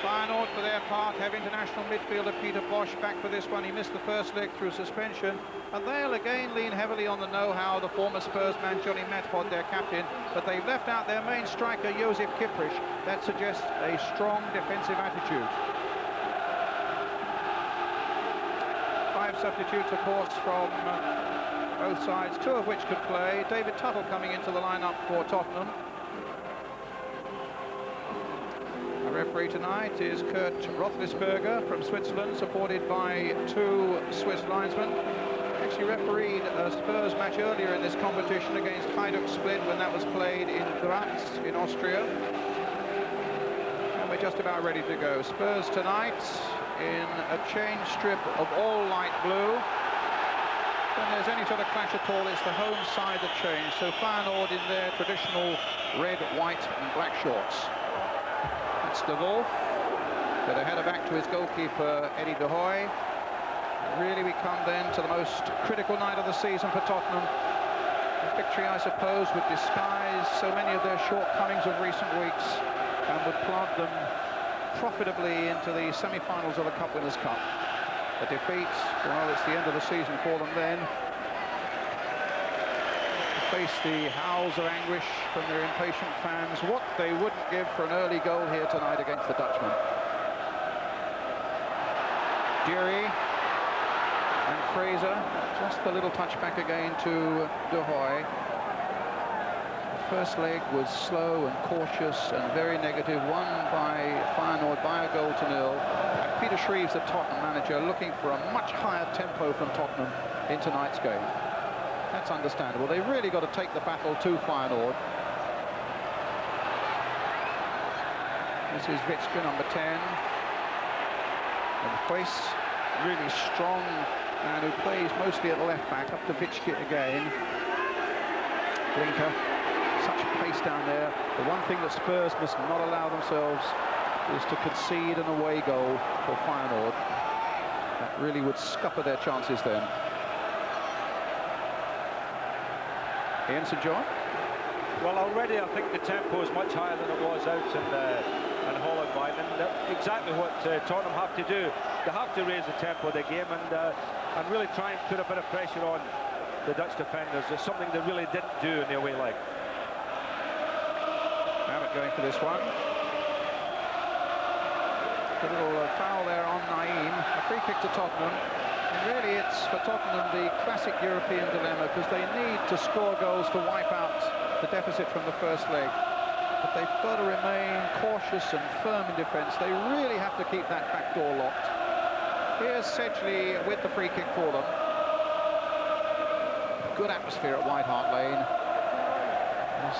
Feyenoord, for their part, have international midfielder Peter Bosch back for this one. He missed the first leg through suspension, and they'll again lean heavily on the know-how, the former Spurs man Johnny Matpod, their captain, but they've left out their main striker Josip Kiprich. That suggests a strong defensive attitude. 5 substitutes, of course, from both sides, 2 of which could play. David Tuttle coming into the lineup for Tottenham. The referee tonight is Kurt Roethlisberger from Switzerland, supported by 2 Swiss linesmen. Actually refereed a Spurs match earlier in this competition against Hajduk Split when that was played in Graz in Austria. And we're just about ready to go. Spurs tonight in a change strip of all light blue. When there's any sort of clash at all, it's the home side that changed. So Feyenoord in their traditional red, white and black shorts. That's De Wolf. But a header back to his goalkeeper, Eddie De Hoy. Really we come then to the most critical night of the season for Tottenham. A victory, I suppose, would disguise so many of their shortcomings of recent weeks and would plant them profitably into the semi-finals of the Cup Winners' Cup. A defeat, well, it's the end of the season for them then. To face the howls of anguish from their impatient fans, what they wouldn't give for an early goal here tonight against the Dutchman. Deary and Fraser, just a little touch back again to De Hoy. The first leg was slow and cautious and very negative, won by Feyenoord by a 1-0. Peter Shreeves, the Tottenham manager, looking for a much higher tempo from Tottenham in tonight's game. That's understandable. They've really got to take the battle to Feyenoord. This is Witske, number 10. And Huys, really strong man who plays mostly at the left back, up to Witske again. Blinker, such pace down there. The one thing that Spurs must not allow themselves is to concede an away goal for Feyenoord. That really would scupper their chances then. Ian St John? Well, already I think the tempo is much higher than it was out in Holland, and exactly what Tottenham have to do. They have to raise the tempo of the game and really try and put a bit of pressure on the Dutch defenders. It's something they really didn't do in the away leg. Mount going for this one. A little foul there on Naeem, a free kick to Tottenham, and really it's for Tottenham the classic European dilemma, because they need to score goals to wipe out the deficit from the first leg, but they've got to remain cautious and firm in defence. They really have to keep that back door locked. Here's Sedgley with the free kick for them. Good atmosphere at White Hart Lane.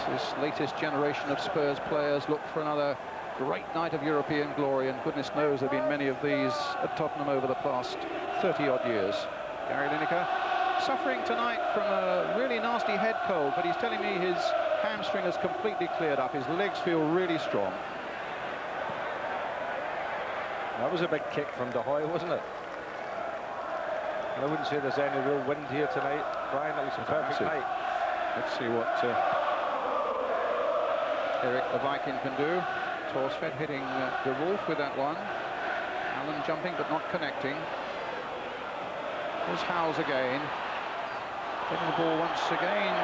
This latest generation of Spurs players look for another great night of European glory, and goodness knows there have been many of these at Tottenham over the past 30-odd years. Gary Lineker suffering tonight from a really nasty head cold, but he's telling me his hamstring has completely cleared up. His legs feel really strong. That was a big kick from De Hoy, wasn't it? I wouldn't say there's any real wind here tonight, Brian. It was a perfect night. Let's see what Eric the Viking can do. Torsfed hitting De Wolf with that one. Allen jumping but not connecting. Here's Howes again. Getting the ball once again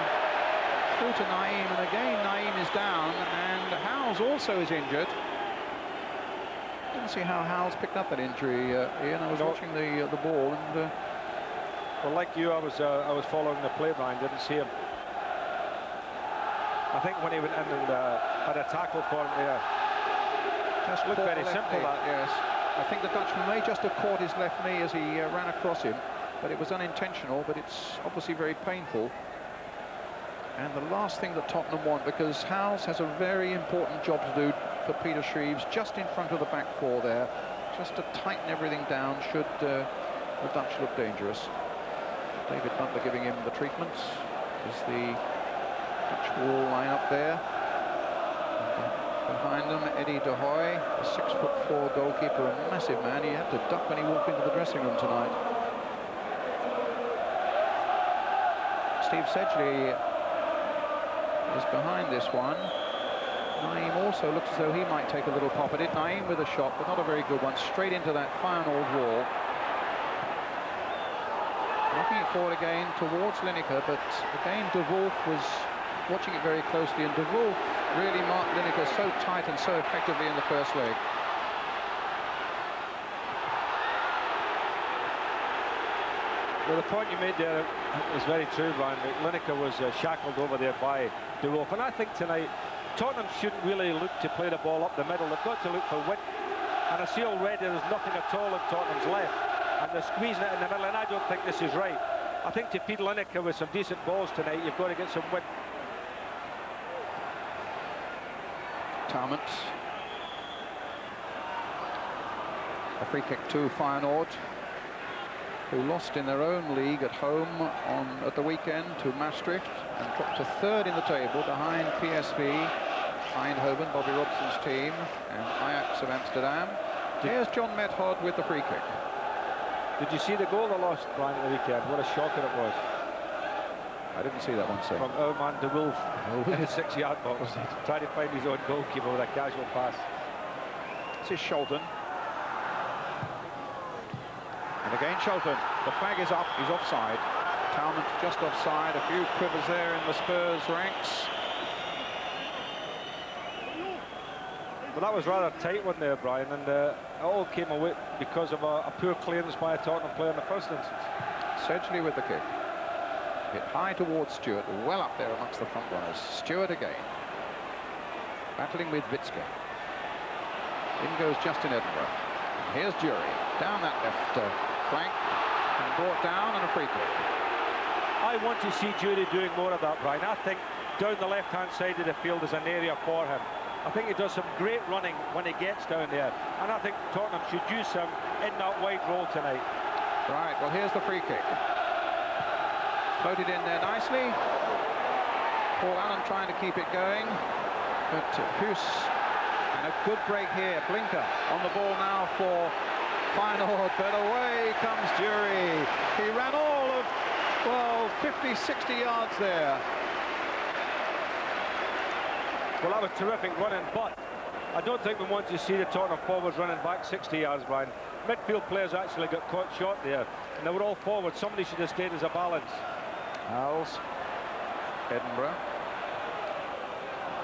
through to Naeem, and again Naeem is down, and Howes also is injured. Didn't see how Howes picked up that injury, Ian. I was watching the ball, and well, like you, I was following the play, Brian. Didn't see him. I think when he went in and had a tackle for him there, just looked very simple. That. Yes, I think the Dutchman may just have caught his left knee as he ran across him, but it was unintentional. But it's obviously very painful. And the last thing that Tottenham want, because Howes has a very important job to do for Peter Shreeves, just in front of the back four there, just to tighten everything down should the Dutch look dangerous. David Butler giving him the treatment as the Dutch wall line up there. And behind them, Eddie De Hoy, a 6'4" goalkeeper, a massive man. He had to duck when he walked into the dressing room tonight. Steve Sedgley is behind this one. Naeem also looks as though he might take a little pop at it. Naeem with a shot, but not a very good one. Straight into that Feyenoord wall. Knocking it forward again towards Lineker, but again De Wolf was watching it very closely, and De Wolf really marked Lineker so tight and so effectively in the first leg. Well, the point you made there is very true, Brian. Lineker was shackled over there by De Wolf, and I think tonight Tottenham shouldn't really look to play the ball up the middle. They've got to look for width, and I see already there's nothing at all in Tottenham's left, and they're squeezing it in the middle, and I don't think this is right. I think to feed Lineker with some decent balls tonight, you've got to get some width. Talmant. A free kick to Feyenoord, who lost in their own league at home at the weekend to Maastricht and dropped to third in the table behind PSV, Eindhoven, Bobby Robson's team, and Ajax of Amsterdam. Here's John Method with the free kick. Did you see the goal they lost, Brian, at the weekend? What a shocker it was. I didn't see that one, sir. From our man De Wolf in the 6-yard box, trying to find his own goalkeeper with a casual pass. This is Shelton. And again Shelton, the flag is up, he's offside. Talmant just offside, a few quivers there in the Spurs ranks. Well, that was rather tight one there, Brian, and it all came away because of a poor clearance by a Tottenham player in the first instance. Sedgley with the kick. Hit high towards Stewart, well up there amongst the front runners. Stewart again. Battling with Witzke. In goes Justin Edinburgh. And here's Jury, down that left flank, and brought down, and a free kick. I want to see Jury doing more of that, Brian. I think down the left-hand side of the field is an area for him. I think he does some great running when he gets down there, and I think Tottenham should use him in that wide role tonight. Right, well, here's the free kick. Floated in there nicely. Paul Allen trying to keep it going, but Huss, and a good break here. Blinker on the ball now for Feyenoord, but away comes Jury. He ran all of, well, 50, 60 yards there. Well, that was terrific running, but I don't think we want to see the Tottenham forwards running back 60 yards, Brian. Midfield players actually got caught short there, and they were all forward. Somebody should have stayed as a balance. Howells, Edinburgh,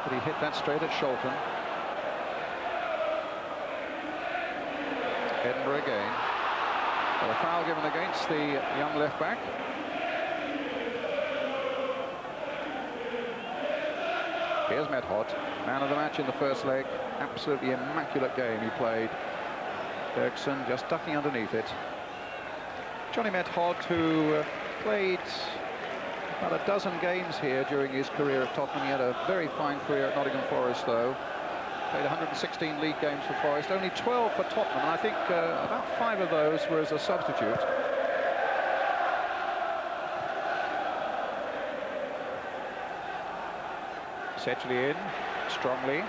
but he hit that straight at Shelton. Edinburgh again. Well, a foul given against the young left back. Here's Medhot, man of the match in the first leg. Absolutely immaculate game he played. Bergson just ducking underneath it. Johnny Medhot, who played about a dozen games here during his career at Tottenham. He had a very fine career at Nottingham Forest, though. Played 116 league games for Forest, only 12 for Tottenham, and I think about 5 of those were as a substitute. Sedgley in, strongly.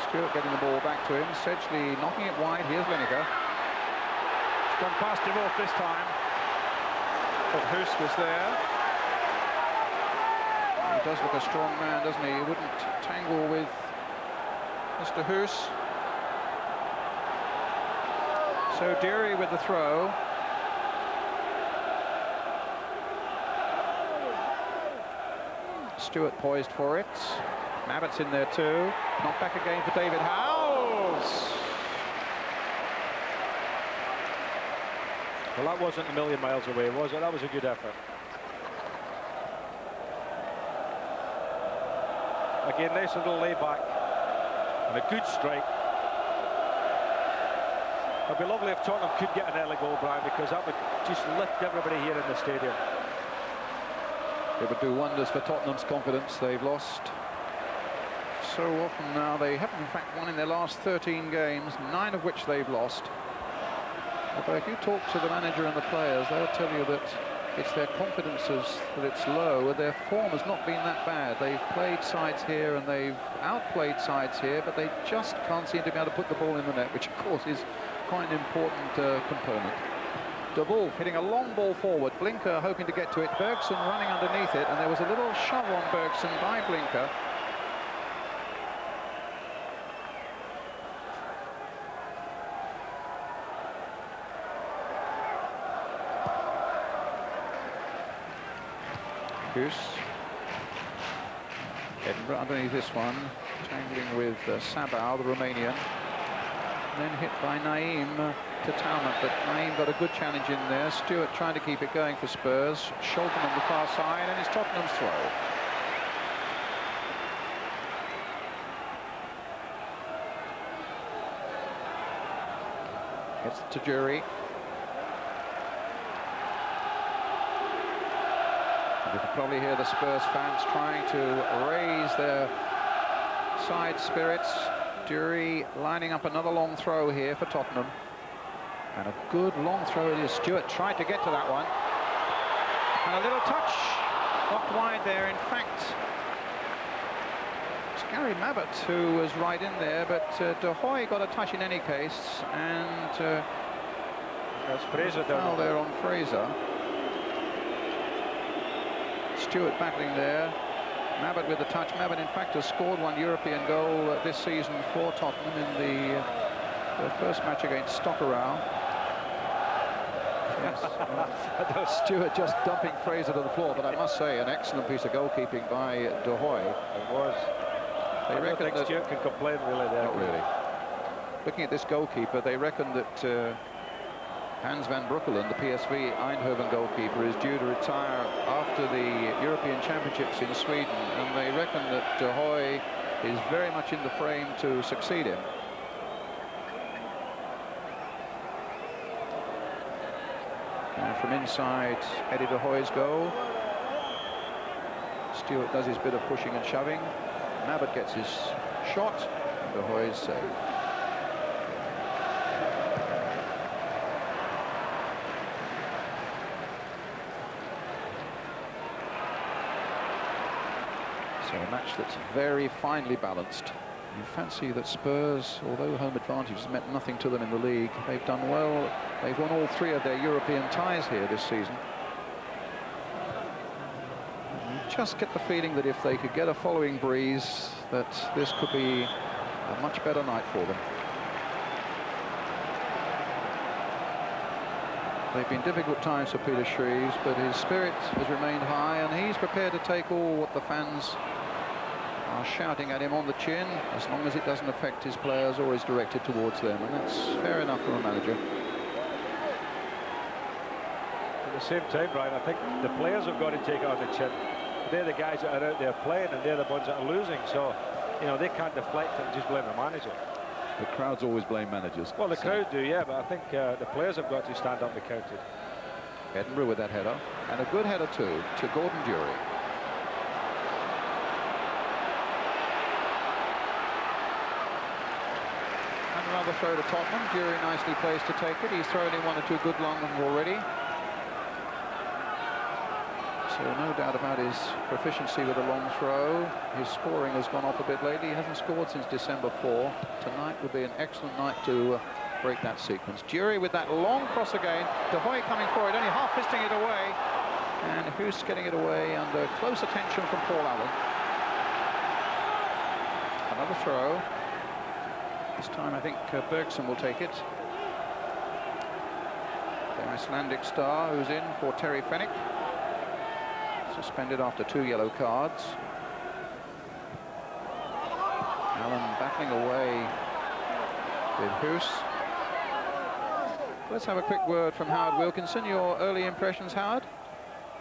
Stewart getting the ball back to him. Sedgley knocking it wide. Here's Lineker. It's gone past De Wolf this time. But Huss was there. He does look a strong man, doesn't he? He wouldn't tangle with Mr. Huss. So Deary with the throw. Stewart poised for it. Mabbott's in there too. Knocked back again for David Howells. Well, that wasn't a million miles away, was it? That was a good effort. Again, nice little layback and a good strike. It'd be lovely if Tottenham could get an early goal, Brian, because that would just lift everybody here in the stadium. It would do wonders for Tottenham's confidence. They've lost so often now. They haven't, in fact, won in their last 13 games, 9 of which they've lost. Although if you talk to the manager and the players, they'll tell you that it's their confidences that it's low, and their form has not been that bad. They've played sides here and they've outplayed sides here, but they just can't seem to be able to put the ball in the net, which of course is quite an important component. De Wolf hitting a long ball forward. Blinker hoping to get to it. Bergson running underneath it, and there was a little shove on Bergson by Blinker. Hughes. Edinburgh underneath this one, tangling with Sabah, the Romanian. And then hit by Naeem to Talmant, but Naeem got a good challenge in there. Stewart trying to keep it going for Spurs. Sholton on the far side, and it's Tottenham's throw. Gets it to Jury. You can probably hear the Spurs fans trying to raise their side spirits. Jury lining up another long throw here for Tottenham. And a good long throw it is. Stewart tried to get to that one. And a little touch. Knocked wide there. In fact, it's Gary Mabbott who was right in there, but De Hoy got a touch in any case. And that's Fraser down there on Fraser. Stewart battling there. Mabbott with the touch. Mabbott, in fact, has scored one European goal this season for Tottenham in the first match against Stockerau. Yes. Stewart just dumping Fraser to the floor, but I must say, an excellent piece of goalkeeping by De Hoy. It was. They reckon that Stewart can complain really there. Not really. Looking at this goalkeeper, they reckon that Hans van Breukelen, the PSV Eindhoven goalkeeper, is due to retire after the European Championships in Sweden, and they reckon that De Hoy is very much in the frame to succeed him. And from inside, Eddie De Hoy's goal. Stewart does his bit of pushing and shoving. Mabbott gets his shot. De Hoy's save. So a match that's very finely balanced. You fancy that Spurs, although home advantage has meant nothing to them in the league, they've done well. They've won all 3 of their European ties here this season. You just get the feeling that if they could get a following breeze, that this could be a much better night for them. They've been difficult times for Peter Shreves, but his spirit has remained high, and he's prepared to take all what the fans are shouting at him on the chin, as long as it doesn't affect his players or is directed towards them, and that's fair enough from a manager. At the same time, Brian, I think the players have got to take it on the chin. They're the guys that are out there playing, and they're the ones that are losing, so you know they can't deflect and just blame the manager. The crowds always blame managers. Well, the crowd do, yeah, but I think the players have got to stand up and be counted. Edinburgh with that header, and a good header too, to Gordon Jury. And another throw to Tottenham. Jury nicely placed to take it. He's thrown in 1 or 2 good long ones already. So no doubt about his proficiency with a long throw. His scoring has gone off a bit lately. He hasn't scored since December 4. Tonight would be an excellent night to break that sequence. Jury with that long cross again. De Hoy coming forward, only half fisting it away. And Hughes getting it away under close attention from Paul Allen. Another throw. This time I think Bergson will take it. The Icelandic star who's in for Terry Fenwick. Suspended after 2 yellow cards. Allen battling away with Hughes. Let's have a quick word from Howard Wilkinson. Your early impressions, Howard?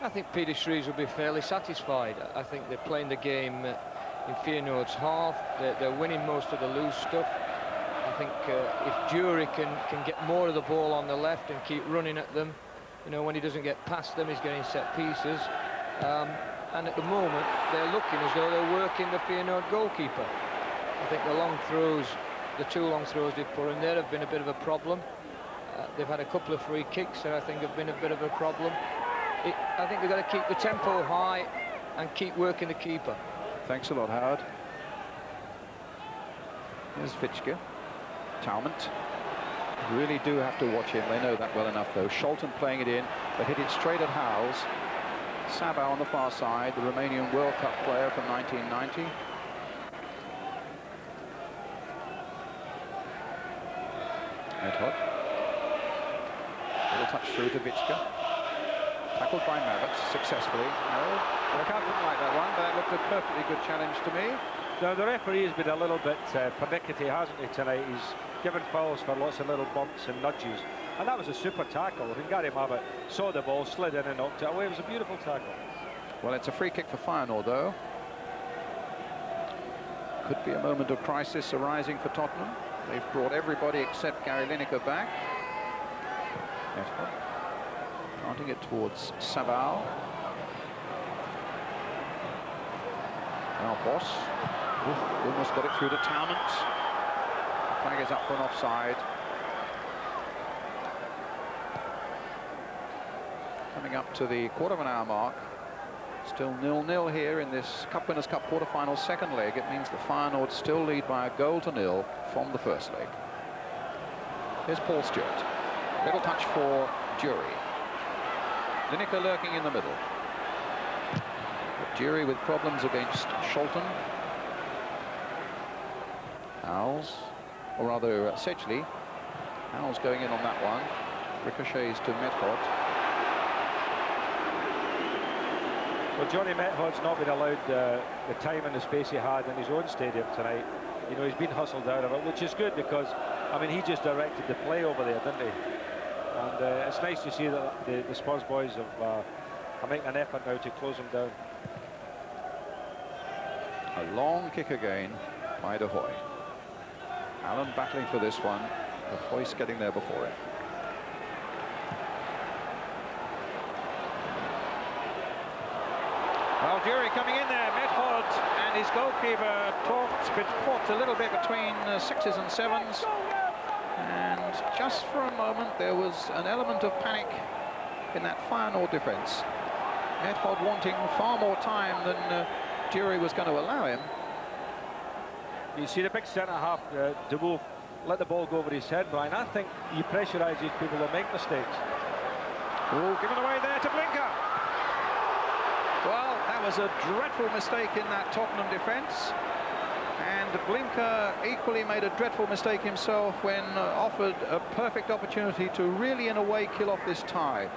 I think Peter Shreves will be fairly satisfied. I think they're playing the game in Feyenoord's half. They're winning most of the loose stuff. I think if Jury can get more of the ball on the left and keep running at them, you know, when he doesn't get past them, he's getting set pieces. And at the moment, they're looking as though they're working the Feyenoord goalkeeper. I think the long throws, the 2 long throws they've put in there have been a bit of a problem. They've had a couple of free kicks that I think have been a bit of a problem. I think they've got to keep the tempo high and keep working the keeper. Thanks a lot, Howard. Here's Fitchke. Talmant. Really do have to watch him. They know that well enough, though. Sholton playing it in, but hit it straight at Howes. Sabah on the far side, the Romanian World Cup player from 1990. Edhot. Little touch through to Vitska. Tackled by Mabbott successfully. No. Look, I didn't like that one, but it looked a perfectly good challenge to me. Now, the referee has been a little bit pernickety, hasn't he, tonight? He's given fouls for lots of little bumps and nudges. And that was a super tackle. I mean, Gary Mabbott saw the ball, slid in and knocked it away. It was a beautiful tackle. Well, it's a free kick for Feyenoord, though. Could be a moment of crisis arising for Tottenham. They've brought everybody except Gary Lineker back. Planting it towards Sabal. Now Boss. Almost got it through to Talmont. Flag is up for an offside. Coming up to the quarter of an hour mark. Still 0-0 here in this Cup Winners' Cup quarter-final second leg. It means the Feyenoord still lead by a 1-0 from the first leg. Here's Paul Stewart. Little touch for Jury. Lineker lurking in the middle. But Jury with problems against Scholten. Howells, or rather Sedgley. Howells going in on that one. Ricochets to Medhod. Well, Johnny Method's not been allowed the time and the space he had in his own stadium tonight. You know, he's been hustled out of it, which is good because, I mean, he just directed the play over there, didn't he? And it's nice to see that the Spurs boys are making an effort now to close him down. A long kick again by De Hoy. Allen battling for this one. De Hoy's getting there before it. Well, Jury coming in there, Medhod and his goalkeeper fought a little bit between sixes and sevens, and just for a moment there was an element of panic in that Feyenoord defence. Medhod wanting far more time than Jury was going to allow him. You see the big centre-half, De Wolf, let the ball go over his head, Brian. I think you pressurise these people to make mistakes. Oh, given away there to Blinker. Well, that was a dreadful mistake in that Tottenham defence. And Blinker equally made a dreadful mistake himself when offered a perfect opportunity to really, in a way, kill off this tie.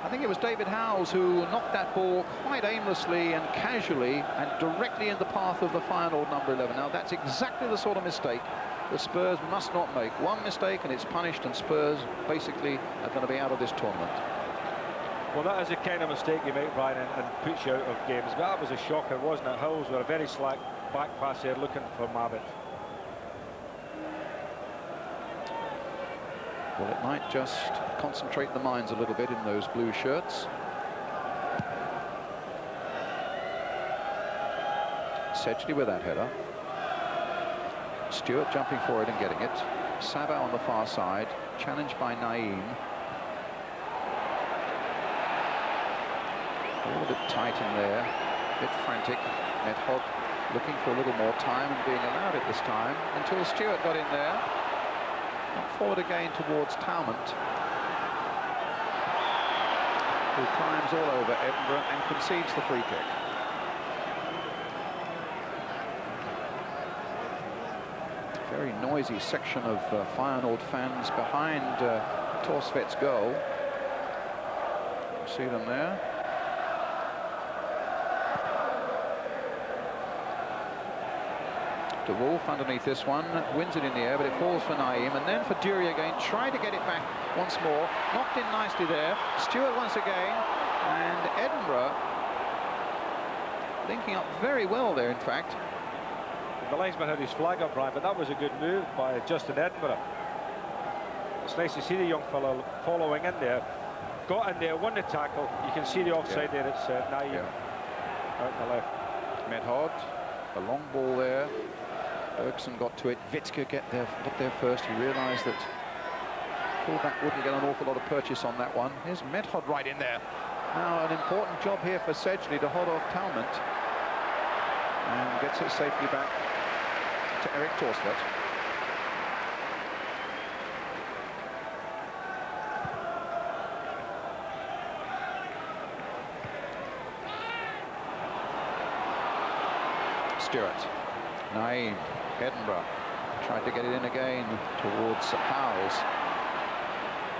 I think it was David Howells who knocked that ball quite aimlessly and casually and directly in the path of the Feyenoord number 11. Now, that's exactly the sort of mistake the Spurs must not make. One mistake and it's punished, and Spurs basically are going to be out of this tournament. Well, that is the kind of mistake you make, Brian, and puts you out of games. But that was a shocker, wasn't it? Howells were a very slack back pass there looking for Mabbott. Well, it might just concentrate the minds a little bit in those blue shirts. Sedgley with that header. Stewart jumping for it and getting it. Saba on the far side, challenged by Naeem. All a bit tight in there, a bit frantic. Medhod looking for a little more time and being allowed it this time until Stewart got in there. Forward again towards Talmont, who climbs all over Edinburgh and concedes the free kick. Very noisy section of Feyenoord fans behind Torsvedt's goal. See them there. De Wolf underneath this one, wins it in the air, but it falls for Naeem, and then for Jury again, trying to get it back once more, knocked in nicely there. Stewart once again, and Edinburgh linking up very well there, in fact. The linesman had his flag up, Brian, but that was a good move by Justin Edinburgh. It's nice to see the young fellow following in there. Got in there, won the tackle. You can see the offside there, it's Naeem out on the left. Medhod, a long ball there. Bergson got to it. Witzke got there first. He realised that fullback wouldn't get an awful lot of purchase on that one. Here's Medhod right in there. Now an important job here for Sedgley to hold off Talmont, and gets it safely back to Erik Torsvedt. Stewart, Naeem, Edinburgh tried to get it in again towards Howells.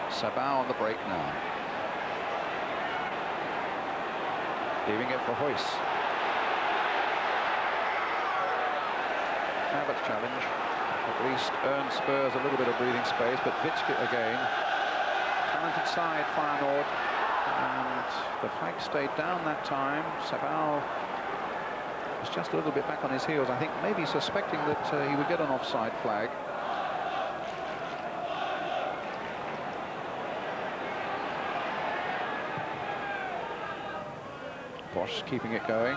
Sabah on the break now. Leaving it for Hoyce. Abbott's challenge at least earned Spurs a little bit of breathing space, but Vitske again. Talented side, Feyenoord. And the flag stayed down that time. Sabal was just a little bit back on his heels, I think, maybe suspecting that he would get an offside flag. Bosch keeping it going.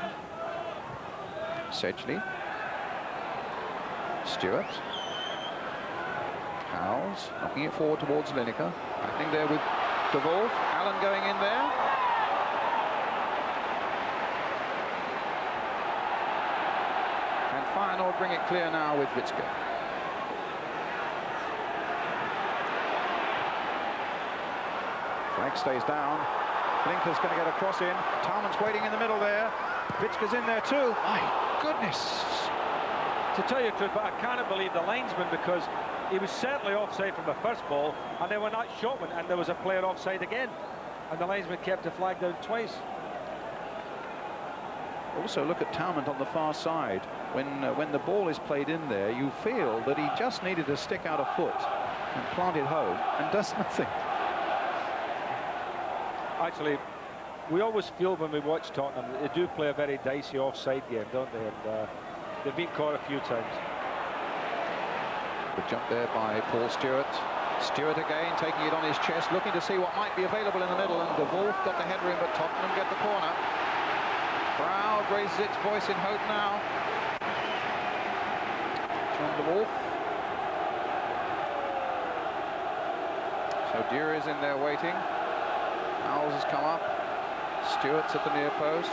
Sedgley. Stewart. Howells knocking it forward towards Lineker. Battling there with De Wolf. Allen going in there. And Feyenoord bring it clear now with Vitske. Flag stays down. Linker's going to get a cross in. Talman's waiting in the middle there. Vitske's in there too. My goodness. To tell you the truth, but I cannot believe the linesman, because he was certainly offside from the first ball, and then when that shot went and there was a player offside again, and the linesman kept the flag down twice. Also look at Talman on the far side. When the ball is played in there, you feel that he just needed to stick out a foot and plant it home, and does nothing. Actually, we always feel when we watch Tottenham, they do play a very dicey offside game, don't they? And they've been caught a few times. Good jump there by Paul Stewart. Stewart again taking it on his chest, looking to see what might be available in the middle, and De Wolf got the header in, but Tottenham get the corner. Crowd raises its voice in hope now. John De Wolf. So Deere is in there waiting. Howells has come up. Stewart's at the near post.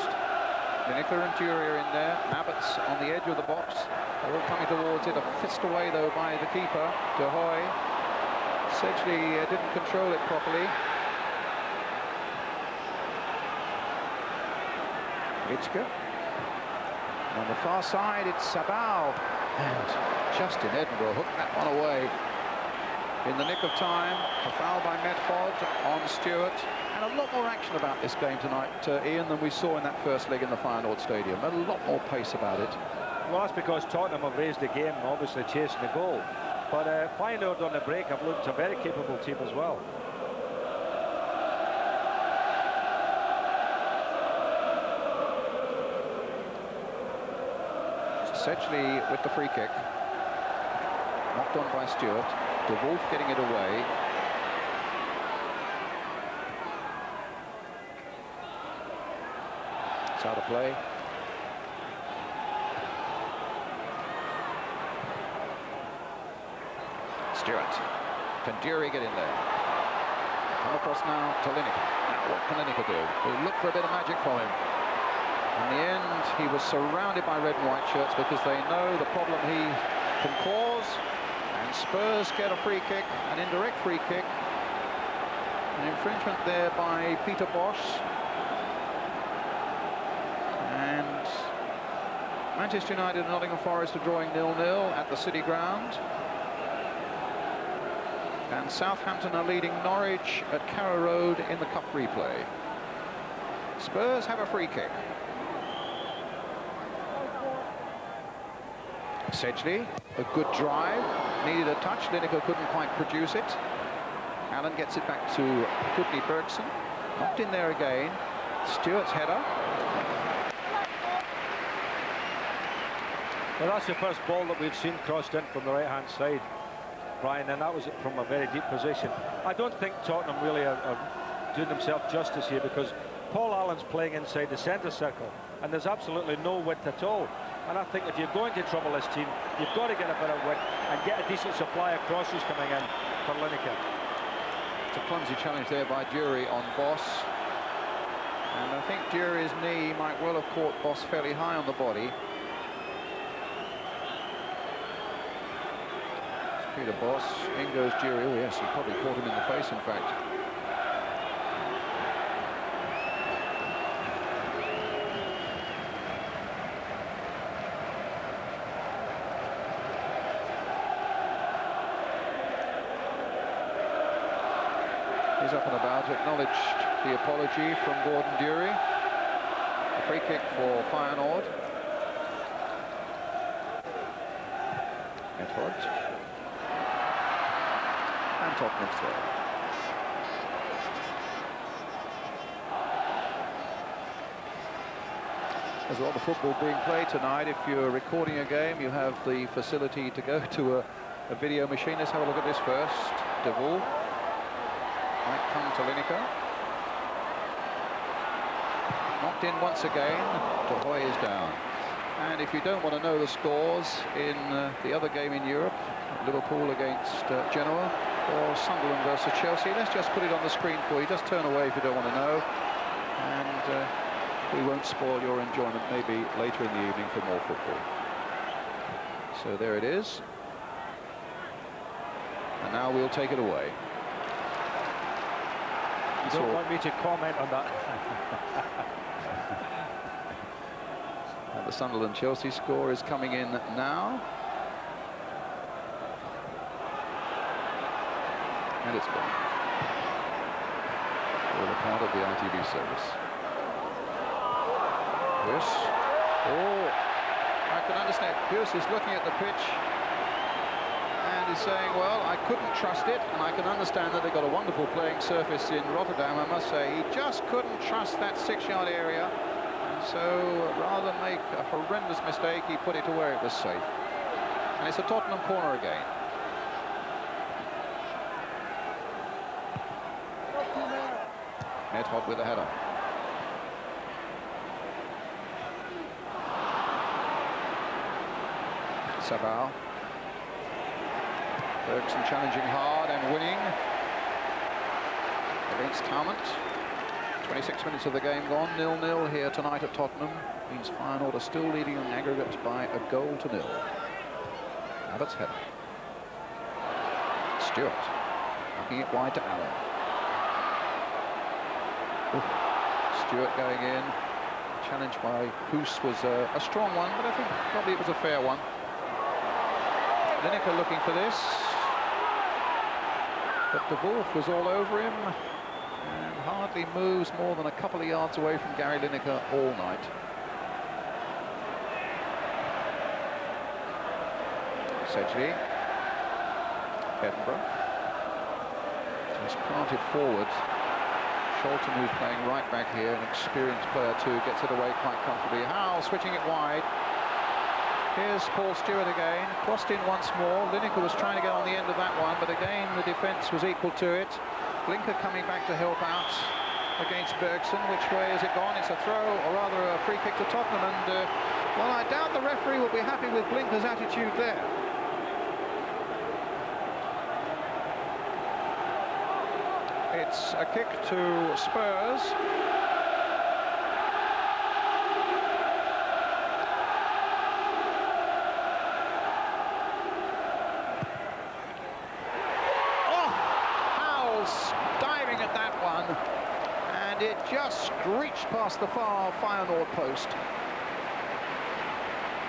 Lineker and Dury are in there. Abbott's on the edge of the box. They're all coming towards it. A fist away, though, by the keeper, De Hoy. Sedgley didn't control it properly. Vitske. On the far side, it's Sabal. And Justin Edinburgh hooked that one away in the nick of time. A foul by Medford on Stewart. And a lot more action about this game tonight, Ian, than we saw in that first leg in the Feyenoord Stadium. A lot more pace about it. Well, that's because Tottenham have raised the game, obviously chasing the goal. But Feyenoord on the break have looked a very capable team as well. Sedgley with the free kick. Knocked on by Stewart. De Wolf getting it away. It's out of play. Stewart. Can Dury get in there? Come across now to Lineker. Now what can Lineker do? We'll look for a bit of magic from him. In the end, he was surrounded by red and white shirts because they know the problem he can cause. And Spurs get a free kick, an indirect free kick. An infringement there by Peter Bosch. And Manchester United and Nottingham Forest are drawing 0-0 at the City Ground. And Southampton are leading Norwich at Carrow Road in the Cup replay. Spurs have a free kick. Sedgley, a good drive, needed a touch. Lineker couldn't quite produce it. Allen gets it back to Kudny Bergson. Knocked in there again. Stewart's header. Well, that's the first ball that we've seen crossed in from the right-hand side, Brian, and that was from a very deep position. I don't think Tottenham really are doing themselves justice here, because Paul Allen's playing inside the centre circle, and there's absolutely no width at all. And I think if you're going to trouble this team, you've got to get a bit of width and get a decent supply of crosses coming in for Lineker. It's a clumsy challenge there by Dury on Boss. And I think Dury's knee might well have caught Boss fairly high on the body. It's Peter Boss. In goes Dury. Oh yes, he probably caught him in the face, in fact. He's up and about, acknowledged the apology from Gordon Dury. A free kick for Feyenoord. Edward. And Tottenham's throw. There's a lot of football being played tonight. If you're recording a game, you have the facility to go to a video machine. Let's have a look at this first. De Wolf might come to Lineker. Knocked in once again. De Hoy is down. And if you don't want to know the scores in the other game in Europe, Liverpool against Genoa or Sunderland versus Chelsea, let's just put it on the screen for you. Just turn away if you don't want to know. And we won't spoil your enjoyment, maybe later in the evening for more football. So there it is. And now we'll take it away. You don't want me to comment on that. And the Sunderland-Chelsea score is coming in now. And it's gone. All a part of the ITV service. Pierce. Oh, I can understand. Pierce is looking at the pitch and is saying, well, I couldn't trust it, and I can understand that they've got a wonderful playing surface in Rotterdam. I must say, he just couldn't trust that 6-yard area, and so rather than make a horrendous mistake, he put it to where it was safe. And it's a Tottenham corner again. Medhod with a header. Sabal. Bergson challenging hard and winning against Talmont. 26 minutes of the game gone, 0-0 here tonight at Tottenham. Means Feyenoord are still leading on aggregate by a goal to nil. Abbott's header. Stewart knocking it wide to Allen. Stewart going in. Challenge by Hoos was a strong one, but I think probably it was a fair one. Lineker looking for this, but De Wolf was all over him and hardly moves more than a couple of yards away from Gary Lineker all night. Sedgley, Edinburgh, just planted forward. Sholton, who's playing right back here, an experienced player too, gets it away quite comfortably. Howell switching it wide. Here's Paul Stewart again, crossed in once more. Lineker was trying to get on the end of that one, but again the defence was equal to it. Blinker coming back to help out against Bergson. Which way has it gone? It's a throw, or rather a free kick to Tottenham, and well, I doubt the referee will be happy with Blinker's attitude there. It's a kick to Spurs. And it just screeched past the far Feyenoord post.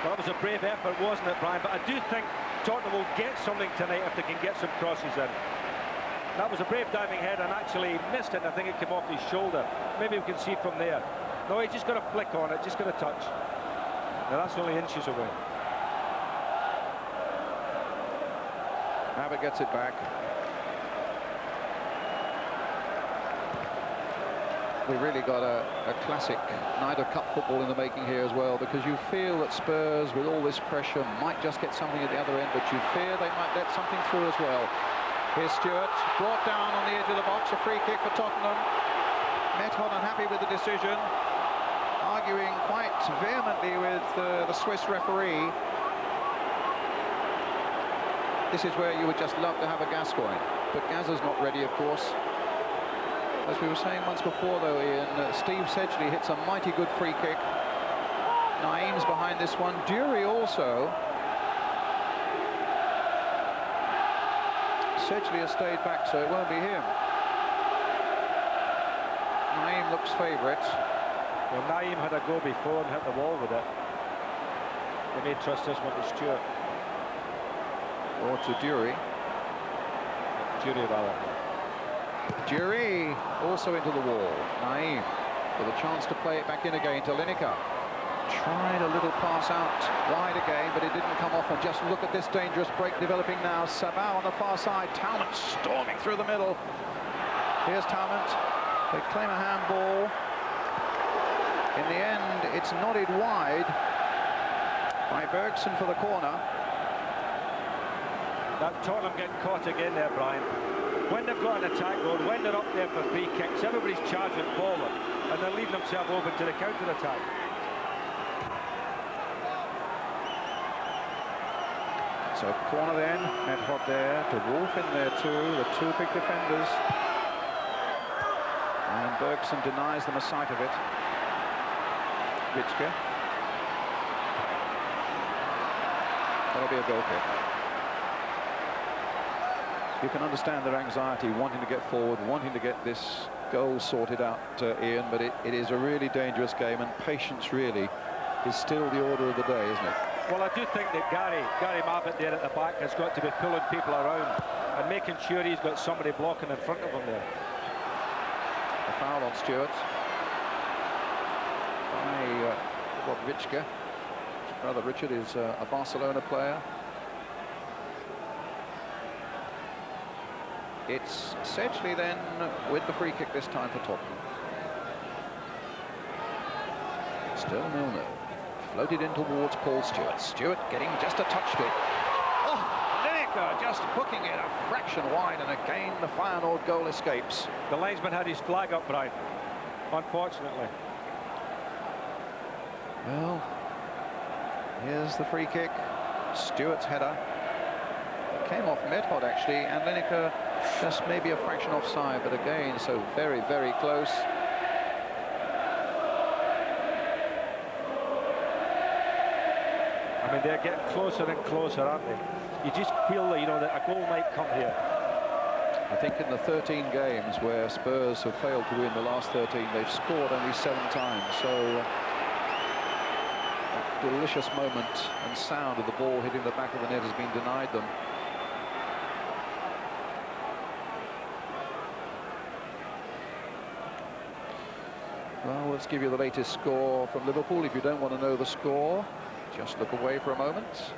Well, that was a brave effort, wasn't it, Brian? But I do think Tottenham will get something tonight if they can get some crosses in. That was a brave diving head and actually missed it. I think it came off his shoulder. Maybe we can see from there. No, he just got a flick on it, just got a touch. Now that's only inches away. Abbott gets it back. We've really got a classic night of cup football in the making here as well, because you feel that Spurs, with all this pressure, might just get something at the other end, but you fear they might let something through as well. Here's Stewart, brought down on the edge of the box, a free kick for Tottenham. Medhod unhappy with the decision, arguing quite vehemently with the Swiss referee. This is where you would just love to have a Gascoigne, but Gazza's not ready, of course. As we were saying once before, though, Ian, Steve Sedgley hits a mighty good free kick. Naeem's behind this one. Dury also. Sedgley has stayed back, so it won't be him. Naeem looks favourite. Well, Naeem had a go before and hit the wall with it. They may trust this one to Stewart. Or to Dury. Dury, rather. Dury also into the wall. Naeem. with a chance to play it back in again to Lineker. Tried a little pass out wide again, but it didn't come off. And just look at this dangerous break developing now. Sabah on the far side. Talmant storming through the middle. Here's Talmant. They claim a handball. In the end, it's nodded wide by Bergson for the corner. That Tottenham getting caught again there, Brian. When they've got an attack going, when they're up there for free kicks, everybody's charging forward, and they're leaving themselves open to the counter-attack. So corner then, Medhot there, to Wolf in there too, the two big defenders. And Bergson denies them a sight of it. Witschke. That'll be a goal kick. You can understand their anxiety, wanting to get forward, wanting to get this goal sorted out, Ian, but it is a really dangerous game, and patience really is still the order of the day, isn't it? Well, I do think that Gary Mabbutt there at the back has got to be pulling people around and making sure he's got somebody blocking in front of him there. A foul on Stewart by Witschke. His brother Richard is a Barcelona player. It's essentially then with the free kick this time for Tottenham. Still 0-0. Floated in towards Paul Stewart. Stewart getting just a touch to it. Oh, Lineker just hooking it a fraction wide, and again the Feyenoord goal escapes. The linesman had his flag up, Brian, unfortunately. Well, here's the free kick. Stewart's header. It came off Medhot actually, and Lineker just maybe a fraction offside, but again, so very, very close. I mean, they're getting closer and closer, aren't they? You just feel that, you know, that a goal might come here. I think in the 13 games where Spurs have failed to win the last 13, they've scored only 7 times. So that delicious moment and sound of the ball hitting the back of the net has been denied them. Well, let's give you the latest score from Liverpool. If you don't want to know the score, just look away for a moment.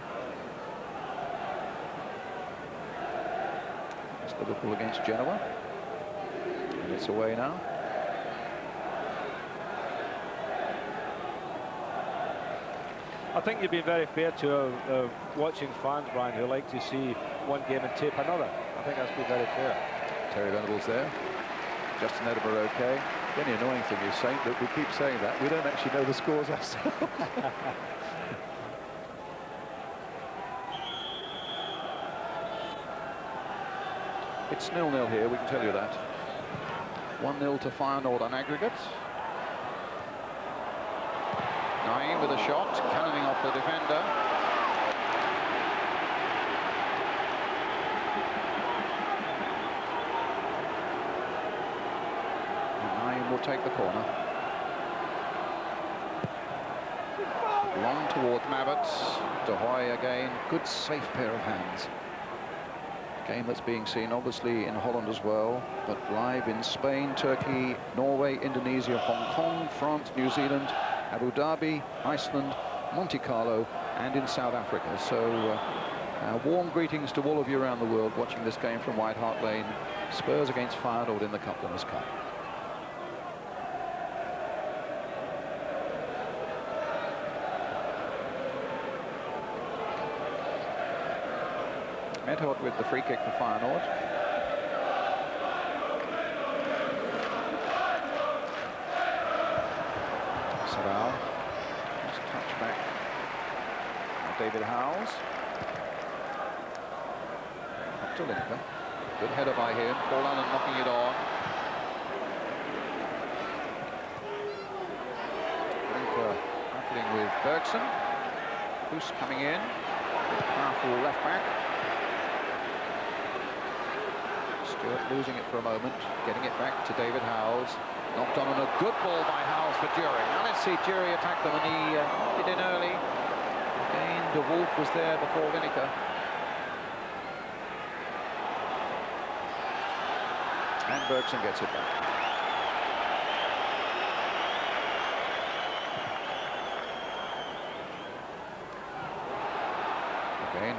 It's Liverpool against Genoa. And it's away now. I think you'd be very fair to watching fans, Brian, who like to see one game and tape another. I think that's been very fair. Terry Venables there. Justin Edinburgh okay. The only annoying thing is saying that we keep saying that we don't actually know the scores ourselves. It's 0-0 here, we can tell you that. 1-0 to Feyenoord on aggregate. Naeem with a shot, cannoning off the defender. Will take the corner. Long towards Mabbutt. De Hoy again. Good safe pair of hands. Game that's being seen obviously in Holland as well, but live in Spain, Turkey, Norway, Indonesia, Hong Kong, France, New Zealand, Abu Dhabi, Iceland, Monte Carlo, and in South Africa. So warm greetings to all of you around the world watching this game from White Hart Lane. Spurs against Feyenoord in the Cup Winners' Cup. Medhot with the free kick for Feyenoord. Sabah. Just touch back. David Howes. Up to Lineker. Good header by him. Paul Allen knocking it on. Lineker battling with Bergson. Who's coming in? Powerful left back. Stewart losing it for a moment, getting it back to David Howes. Knocked on and a good ball by Howes for Jury. Now let's see Jury attack them, and he hit in early. Again, De Wolf was there before Lineker. And Bergson gets it back.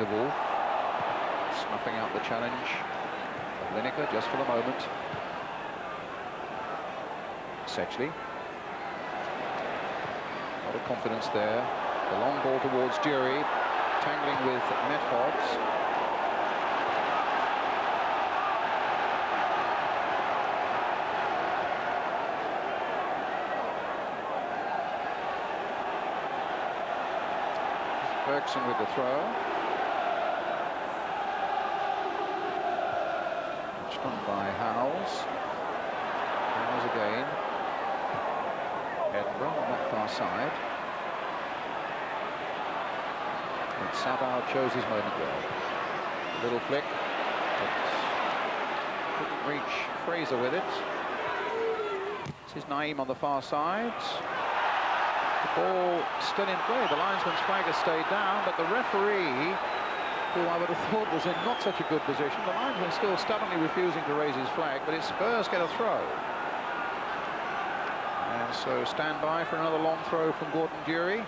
the Wolf. Snuffing out the challenge of Lineker just for the moment. Sedgley. A lot of confidence there. The long ball towards Dury, tangling with Methods. Bergson with the throw. Strung by Howells. Howells again. Edinburgh on that far side. And Sabah chose his moment well. Little flick. But couldn't reach Fraser with it. This is Naeem on the far side. The ball still in play. The linesman's flag has stayed down, but the referee, who I would have thought was in not such a good position, the linesman still stubbornly refusing to raise his flag, but it's Spurs get a throw. And so stand by for another long throw from Gordon Dury.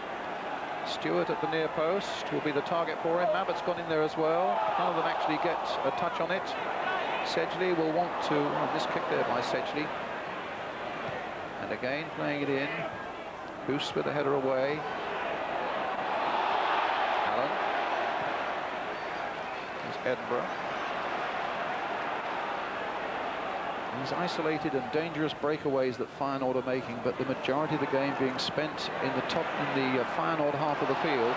Stewart at the near post will be the target for him. Mabbott's gone in there as well. None of them actually get a touch on it. Sedgley will want to... Oh, this kick there by Sedgley. And again playing it in. Hoos with the header away. Allen. There's Edinburgh. These isolated and dangerous breakaways that Feyenoord are making, but the majority of the game being spent in the Feyenoord half of the field.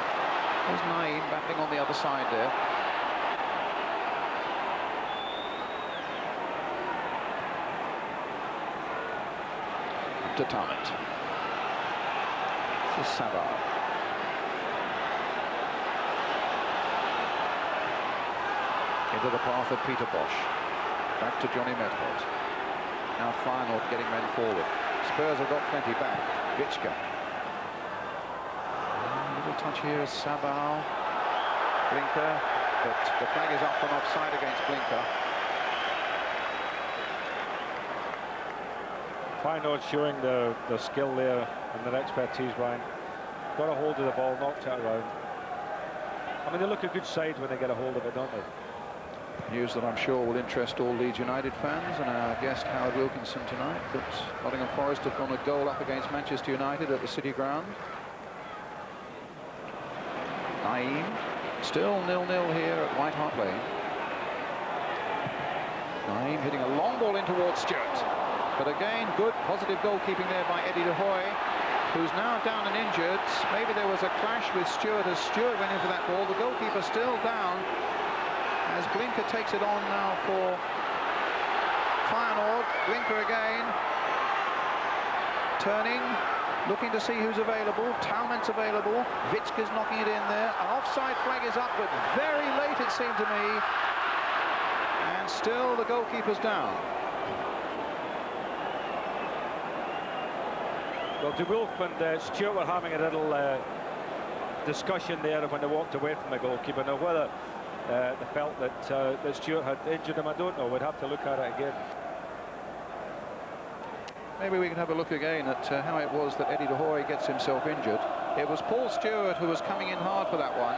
There's Naeem battling on the other side there. To Tarrant. This is Sabah. Into the path of Peter Bosch. Back to Johnny Medhot. Now Feyenoord getting men forward. Spurs have got plenty back. Vichka. A little touch here is Sabah. Blinker, but the flag is up from offside against Blinker. Feyenoord showing the skill there and their expertise, Ryan. Got a hold of the ball, knocked it around. I mean, they look a good side when they get a hold of it, don't they? News that I'm sure will interest all Leeds United fans and our guest Howard Wilkinson tonight, that Nottingham Forest have gone a goal up against Manchester United at the City Ground. Naeem, still 0-0 here at White Hart Lane. Naeem hitting a long ball in towards Stewart. But again, good, positive goalkeeping there by Eddie de Hoy, who's now down and injured. Maybe there was a clash with Stewart as Stewart went in for that ball. The goalkeeper still down as Blinker takes it on now for Feyenoord. Blinker again. Turning, looking to see who's available. Talment's available. Vichka's knocking it in there. An offside flag is up, but very late it seemed to me. And still the goalkeeper's down. Well, De Wolf and Stewart were having a little discussion there when they walked away from the goalkeeper. Now, whether they felt that Stewart had injured him, I don't know. We'd have to look at it again. Maybe we can have a look again at how it was that Eddie de Hoy gets himself injured. It was Paul Stewart who was coming in hard for that one.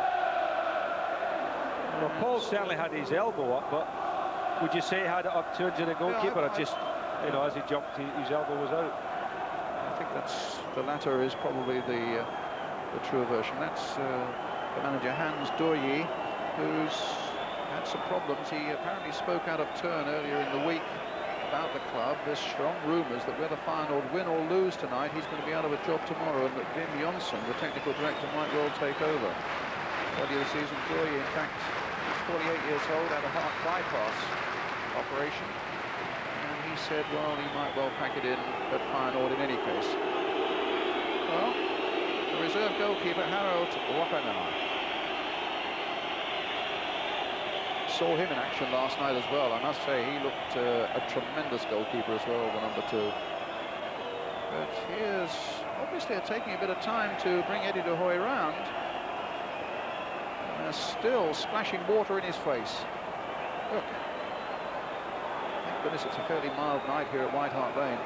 Well, Paul certainly had his elbow up, but would you say he had it up to injure the goalkeeper, or just, you know, as he jumped, his elbow was out? I think that's the latter is probably the truer version. That's the manager Hans Doye, who's had some problems. He apparently spoke out of turn earlier in the week about the club. There's strong rumours that whether Feyenoord win or lose tonight, he's going to be out of a job tomorrow, and that Wim Jonsson, the technical director, might well take over. Earlier this season, Doye, in fact, he's 48 years old, had a heart bypass operation. He said, well, he might well pack it in at Feyenoord in any case. Well, the reserve goalkeeper, Harold Wapanai. Saw him in action last night as well. I must say, he looked a tremendous goalkeeper as well, the number 2. But he is obviously taking a bit of time to bring Eddie de Hoy round. And there's still splashing water in his face. Look. Goodness, it's a fairly mild night here at White Hart Lane.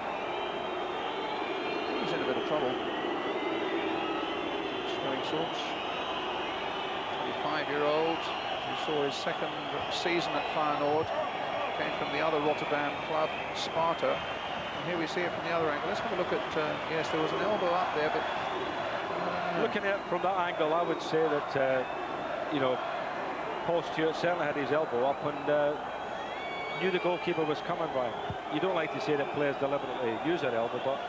He's in a bit of trouble. Smelling salts. 25-year-old. You saw his second season at Feyenoord. Came from the other Rotterdam club, Sparta. And here we see it from the other angle. Let's have a look at, yes, there was an elbow up there, but... Looking at it from that angle, I would say that, you know, Paul Stewart certainly had his elbow up and knew the goalkeeper was coming by. You don't like to say that players deliberately use their elbow, but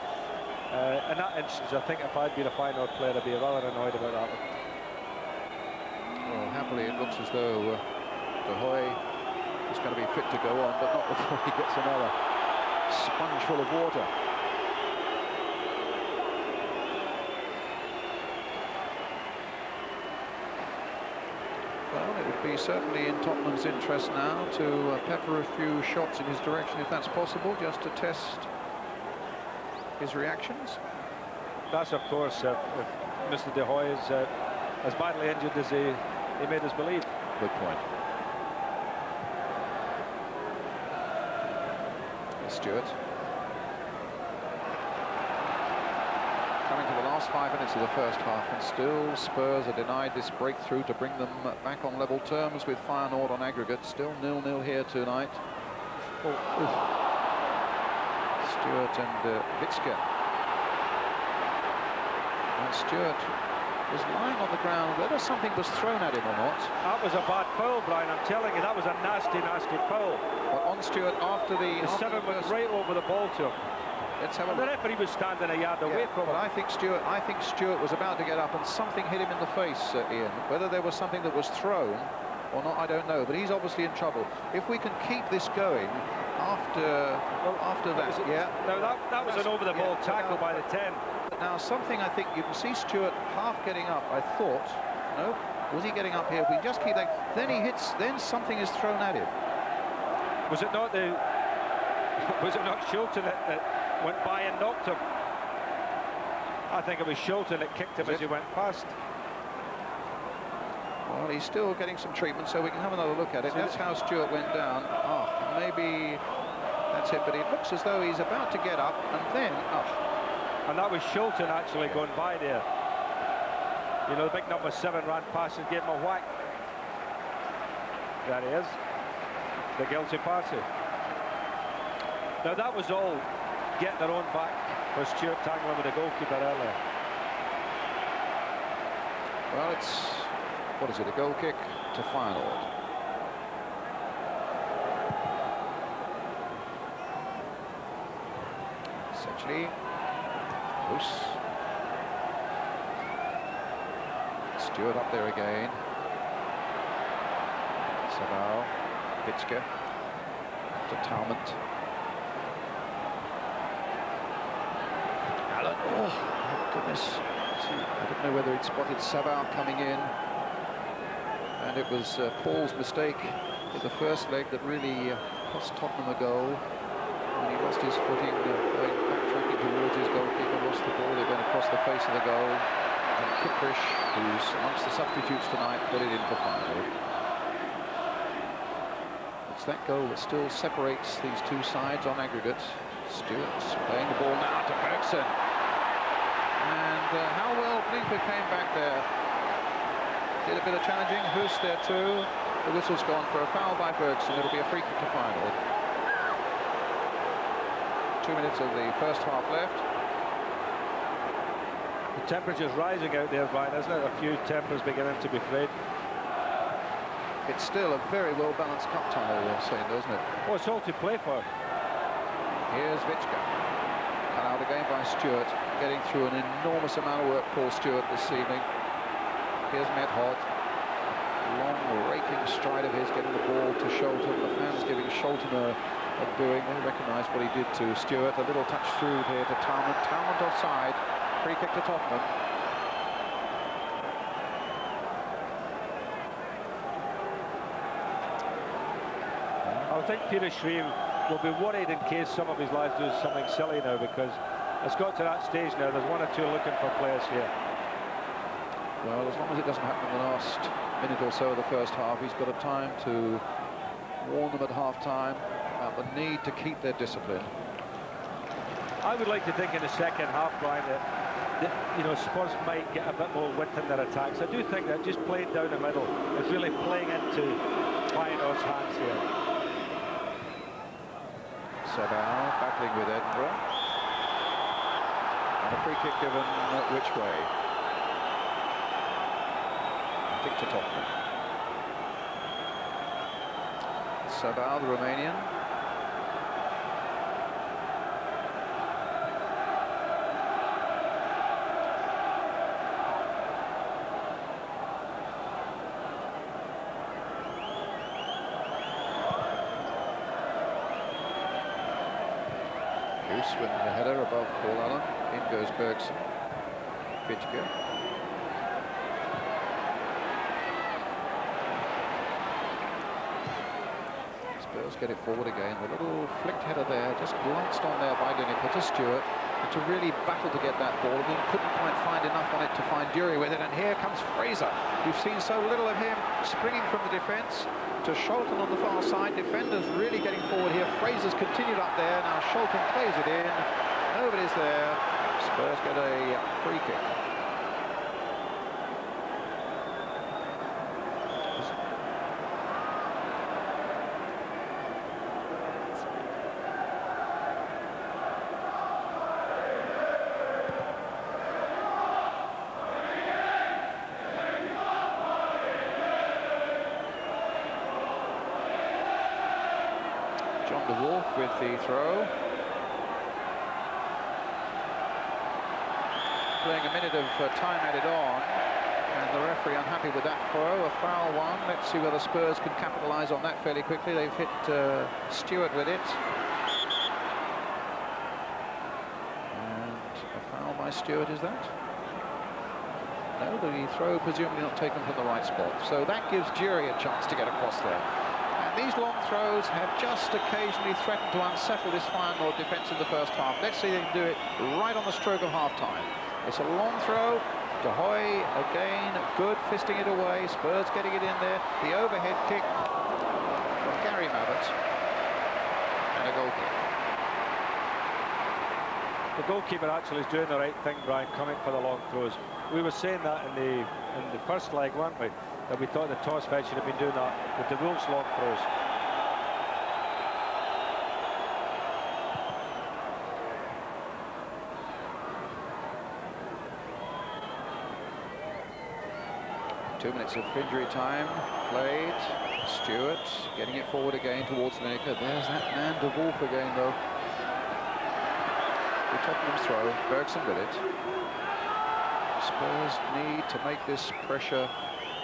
in that instance, I think if I'd been a Feyenoord player, I'd be rather annoyed about that one. Well, happily, it looks as though De Hoy is going to be fit to go on, but not before he gets another sponge full of water. Well, it would be certainly in Tottenham's interest now to pepper a few shots in his direction, if that's possible, just to test his reactions. That's, of course, if Mr. De Hoy is as badly injured as he made us believe. Good point. Stewart. Coming to the last 5 minutes of the first half, and still Spurs are denied this breakthrough to bring them back on level terms with Feyenoord on aggregate. Still 0-0 here tonight. Stewart and Witzke. And Stewart was lying on the ground, whether something was thrown at him or not. That was a bad foul, Brian, I'm telling you, that was a nasty, nasty foul. But on Stewart after the... seven went right over the ball to him. Let's have a look. The referee was standing a yard away from him. But I think Stewart was about to get up and something hit him in the face, Ian. Whether there was something that was thrown or not, I don't know. But he's obviously in trouble. If we can keep this going after that, yeah. No, that was an over-the-ball tackle by the 10. But now something, I think you can see Stewart half getting up. I thought, no, was he getting up here? If we just keep that, then he hits. Then something is thrown at him. Was it not Shilton that went by and knocked him? I think it was Shilton that kicked him as he went past. Well, he's still getting some treatment, so we can have another look at it. That's how Stewart went down. Oh, maybe that's it, but it looks as though he's about to get up, and then, And that was Shilton actually going by there. You know, the big number 7 ran past and gave him a whack. There he is. The guilty party. Now that was all getting their own back for Stewart tangling with the goalkeeper earlier. Well, it's, what is it, a goal kick to Feyenoord. Essentially, loose. Stewart up there again. Sabao, Witzke, to Talmont. Allen, oh my goodness. I don't know whether he'd spotted Sabao coming in. And it was Paul's mistake with the first leg that really cost Tottenham a goal. When he lost his footing, going backtracking towards his goalkeeper, lost the ball, it went across the face of the goal. And Kiprich, who's amongst the substitutes tonight, put it in for Feyenoord. It's that goal that still separates these two sides on aggregate. Stewart's playing the ball now to Bergson. And how well Blinker came back there. Did a bit of challenging. Hoos there too. The whistle's gone for a foul by Bergson. It'll be a free kick to Feyenoord. 2 minutes of the first half left. The temperature's rising out there, Brian, isn't it? A few tempers beginning to be frayed. It's still a very well-balanced cup tie, saying, doesn't it? Well, it's all to play for. Here's Witzke. Cut out again by Stewart. Getting through an enormous amount of work, Paul Stewart, this evening. Here's Medhod. Long raking stride of his, getting the ball to Shulton. The fans giving Shulton a booing. They recognise what he did to Stewart. A little touch through here to Talmont. Talmont offside. Free kick to Tottenham. I think Peter Shreve will be worried in case some of his lads do something silly now, because it's got to that stage now. There's one or two looking for players here. Well, as long as it doesn't happen in the last minute or so of the first half, he's got a time to warn them at half-time about the need to keep their discipline. I would like to think in the second half, Brian, that you know, Spurs might get a bit more width in their attacks. I do think that just playing down the middle is really playing into Feyenoord's hands here. Sabal battling with Edinburgh. And a free kick given which way? I think to Tottenham. Sabal, the Romanian. With the header above Paul Allen. In goes Bergson. Pitchke. Spurs get it forward again. The little flicked header there, just glanced on there by Lineker to Stewart. But to really battle to get that ball, and then couldn't quite find enough on it to find Dury with it. And here comes Fraser. We've seen so little of him springing from the defence to Scholten on the far side. Defenders really getting forward here. Fraser's continued up there. Now Scholten plays it in. Nobody's there. Spurs get a free kick. John de Wolf with the throw. Playing a minute of time added on, and the referee unhappy with that throw. A foul one. Let's see whether Spurs can capitalise on that fairly quickly. They've hit Stewart with it. And a foul by Stewart, is that? No, the throw presumably not taken from the right spot. So that gives Dury a chance to get across there. These long throws have just occasionally threatened to unsettle this Feyenoord defence in the first half. Let's see if they can do it right on the stroke of half-time. It's a long throw. De Hoy again, good, fisting it away. Spurs getting it in there. The overhead kick from Gary Mabbott. And a goal kick. The goalkeeper actually is doing the right thing, Brian, coming for the long throws. We were saying that in the first leg, weren't we? That we thought the toss vet should have been doing that with the Wolves long throws. Two minutes of injury time played. Stewart getting it forward again towards Lineker. There's that man de Wolf again, though. The Tottenham's throw. Bergson with it. Spurs need to make this pressure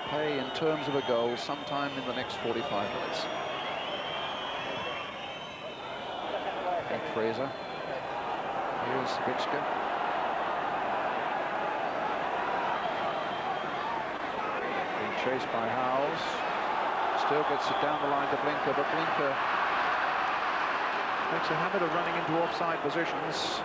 pay in terms of a goal sometime in the next 45 minutes. And Fraser. Here's Pitchke. Being chased by Howes. Still gets it down the line to Blinker, but Blinker makes a habit of running into offside positions.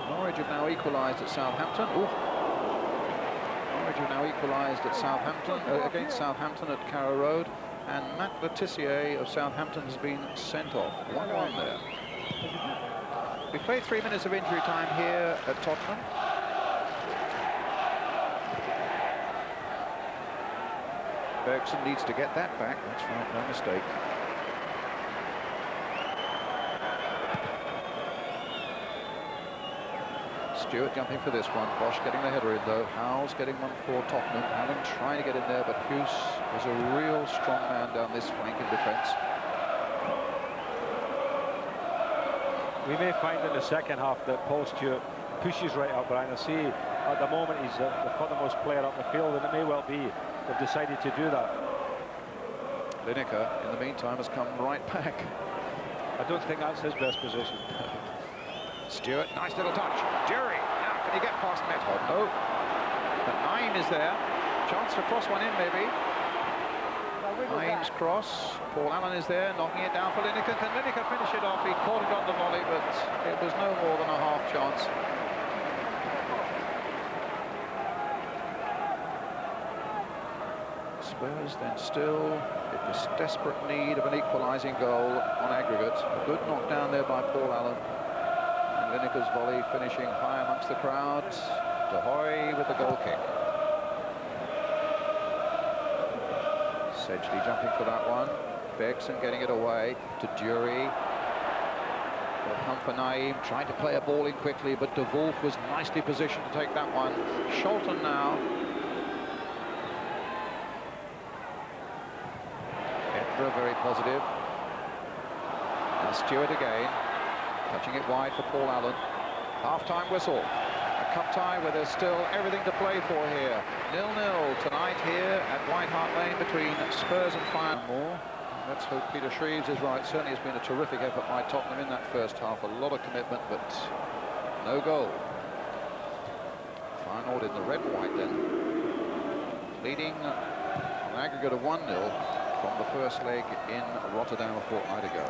Norwich have now equalised at Southampton. Norwich have now equalised at Southampton against Southampton at Carrow Road, and Matt Letitia of Southampton has been sent off. 1-1 there. We played 3 minutes of injury time here at Tottenham. Bergson needs to get that back. That's right, no mistake. Stewart jumping for this one. Bosch getting the header in, though. Howes getting one for Tottenham. Allen trying to get in there, but Hughes is a real strong man down this flank in defence. We may find in the second half that Paul Stewart pushes right up, Brian. I see at the moment he's the furthermost player up the field, and it may well be they've decided to do that. Lineker, in the meantime, has come right back. I don't think that's his best position. Stewart, nice little touch. Dury, now can he get past Method? No. But Naim is there. Chance to cross one in, maybe. Naim's cross. Paul Allen is there, knocking it down for Lineker. Can Lineker finish it off? He caught it on the volley, but it was no more than a half chance. Spurs then still in this desperate need of an equalising goal on aggregate. A good knockdown there by Paul Allen. And Lineker's volley finishing high amongst the crowds. De Hoy with the goal kick. Sedgley jumping for that one. Bergson getting it away to Dury. They'll come for Naeem, trying to play a ball in quickly, but De Wolf was nicely positioned to take that one. Scholten now. Edinburgh very positive. Now Stewart again, touching it wide for Paul Allen. Half-time whistle. A cup tie where there's still everything to play for here. 0-0 tonight here at White Hart Lane between Spurs and Feyenoord. Let's hope Peter Shreves is right. Certainly it's been a terrific effort by Tottenham in that first half. A lot of commitment, but no goal. Feyenoord in the red and white then. Leading on aggregate of 1-0 from the first leg in Rotterdam a fortnight ago.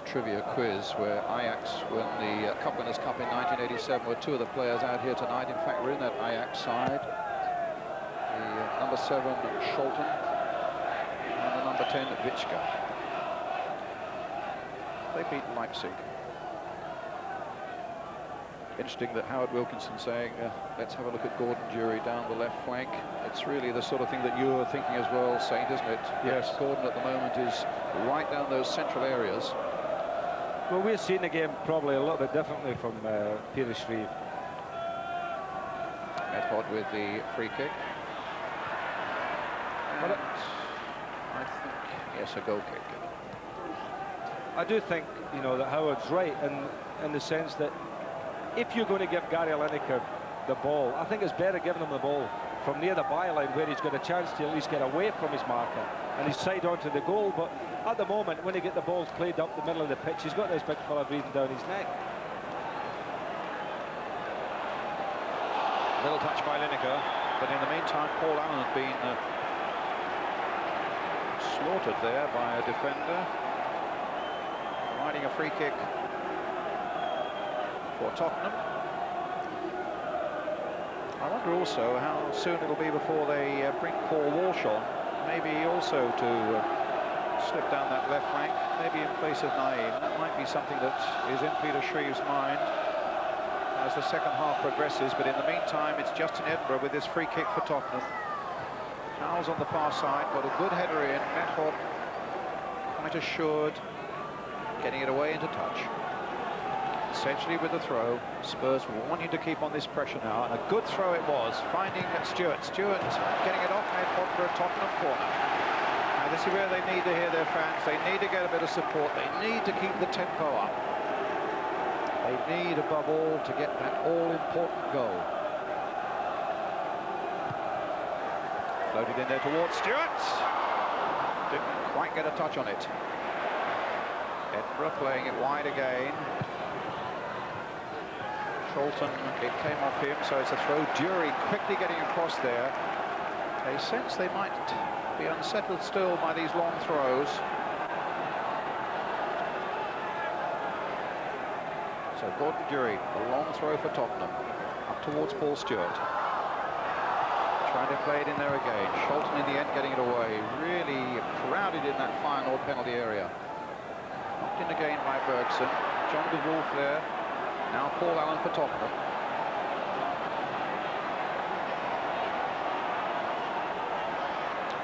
Trivia quiz where Ajax won the Cup Winners' Cup in 1987 were two of the players out here tonight. In fact, we're in that Ajax side. The number 7 Scholten and the number 10 Witschke. They beat Leipzig. Interesting that Howard Wilkinson saying, let's have a look at Gordon Dury down the left flank. It's really the sort of thing that you're thinking as well, Saint, isn't it? Yes. Gordon at the moment is right down those central areas. Well, we're seeing the game probably a little bit differently from Peter Shreves. Medford with the free kick. And I think, yes, a goal kick. I do think, you know, that Howard's right in the sense that if you're going to give Gary Lineker the ball, I think it's better giving him the ball from near the byline where he's got a chance to at least get away from his marker and he's side onto the goal. But at the moment, when he get the balls played up the middle of the pitch, he's got this big fella breathing down his neck. Little touch by Lineker, but in the meantime, Paul Allen had been slaughtered there by a defender. Riding a free kick for Tottenham. I wonder also how soon it'll be before they bring Paul Walsh on, maybe also to slip down that left flank, maybe in place of Naeem. That might be something that is in Peter Shreves' mind as the second half progresses, but in the meantime it's Justin Edinburgh with this free kick for Tottenham. Fouls on the far side, got a good header in. Medford quite assured, getting it away into touch. Essentially with the throw, Spurs wanting to keep on this pressure now, and a good throw it was, finding Stewart. Stewart getting it off Medford for a Tottenham corner. Now this is where they need to hear their fans. They need to get a bit of support. They need to keep the tempo up. They need, above all, to get that all-important goal. Floated in there towards Stewart. Didn't quite get a touch on it. Edinburgh playing it wide again. Scholten, it came off him, so it's a throw. Dury quickly getting across there. They sense they might be unsettled still by these long throws. So Gordon Dury, a long throw for Tottenham, up towards Paul Stewart. Trying to play it in there again. Scholten in the end getting it away. Really crowded in that Feyenoord penalty area. Knocked in again by Bergson. John de Wolf there. Now Paul Allen for Tottenham.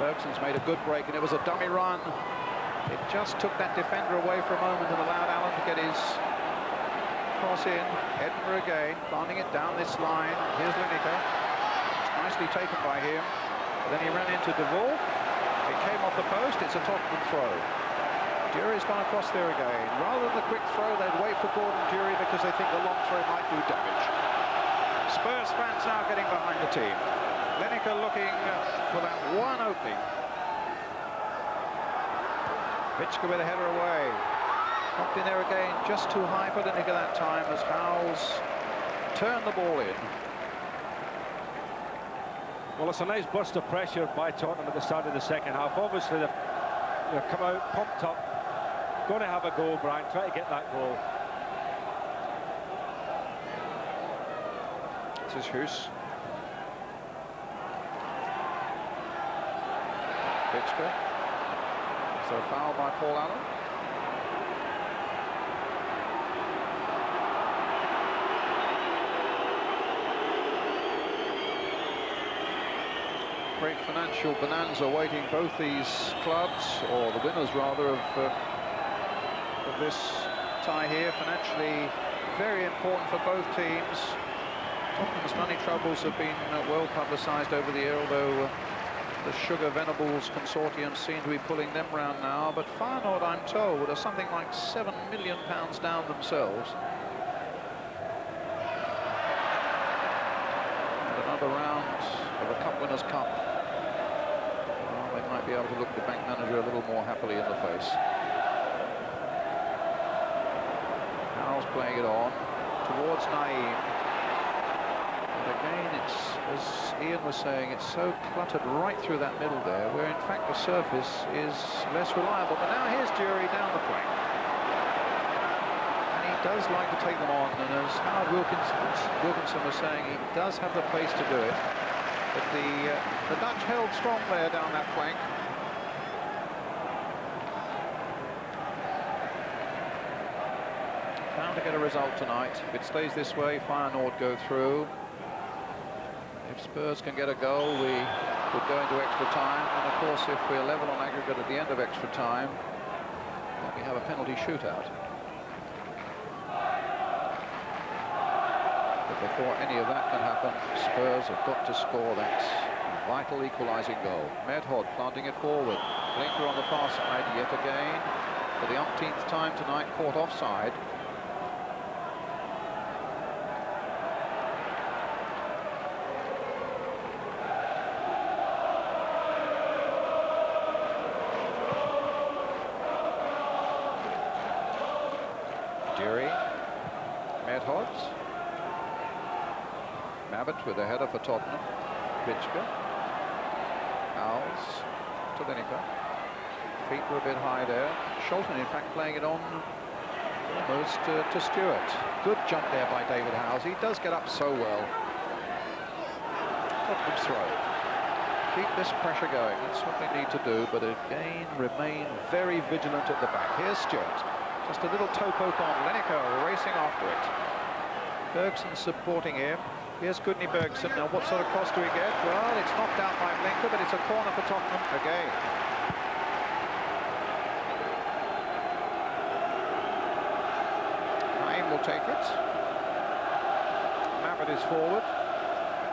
Bergson's made a good break, and it was a dummy run. It just took that defender away for a moment and allowed Allen to get his cross in. Edinburgh again, planting it down this line. Here's Lineker. It's nicely taken by him. But then he ran into De Wolf. It came off the post. It's a Tottenham throw. Dury's gone across there again. Rather than the quick throw, they'd wait for Gordon Dury because they think the long throw might do damage. Spurs fans now getting behind the team. Lineker looking for that one opening. Witschke with a header away. Knocked in there again, just too high for Lineker that time as Howells turned the ball in. Well, it's a nice burst of pressure by Tottenham at the start of the second half. Obviously, they've come out pumped up. Going to have a goal, Brian. Try to get that goal. That's his Hus. Bitsker. So a foul by Paul Allen. Great financial bonanza waiting both these clubs, or the winners rather, of this tie here. Financially very important for both teams. Tottenham's money troubles have been well publicised over the year, although the Sugar Venables consortium seem to be pulling them round now. But Feyenoord, I'm told, are something like £7 million down themselves. And another round of the Cup Winners' Cup. Well, they might be able to look the bank manager a little more happily in the face. Howell's playing it on towards Naeem. And again, it's, as Ian was saying, it's so cluttered right through that middle there, where in fact the surface is less reliable. But now here's Dury down the flank. And he does like to take them on, and as Howard Wilkinson was saying, he does have the pace to do it. But the Dutch held strong there down that flank. Bound to get a result tonight. If it stays this way, Feyenoord go through. If Spurs can get a goal, we would go into extra time. And of course, if we're level on aggregate at the end of extra time, then we have a penalty shootout. But before any of that can happen, Spurs have got to score that vital equalising goal. Medhod planting it forward. Blinker on the far side yet again. For the umpteenth time tonight, caught offside. Dury, Medhod, Mabbott with a header for Tottenham, Bitsker, Howells to Lineker, feet were a bit high there, Sholton in fact playing it on almost to Stewart. Good jump there by David Howells, he does get up so well. Tottenham's throw. Keep this pressure going, that's what they need to do, but again remain very vigilant at the back. Here's Stewart. Just a little toe poke on Lineker racing after it. Bergson supporting him. Here's Gudni Bergson. Now what sort of cross do we get? Well, it's knocked out by Blinker, but it's a corner for Tottenham again. Naeem will take it. Mabbott is forward.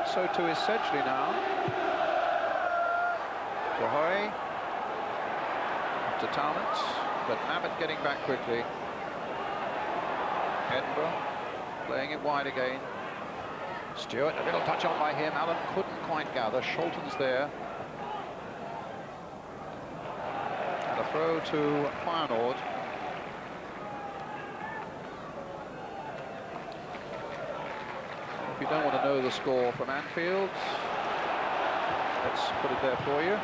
So too is Sedgley now. Rahoy to Talent. But Mabbott getting back quickly. Edinburgh playing it wide again. Stewart, a little touch on by him. Allen couldn't quite gather. Sholton's there. And a throw to Feyenoord. If you don't want to know the score from Anfield, let's put it there for you.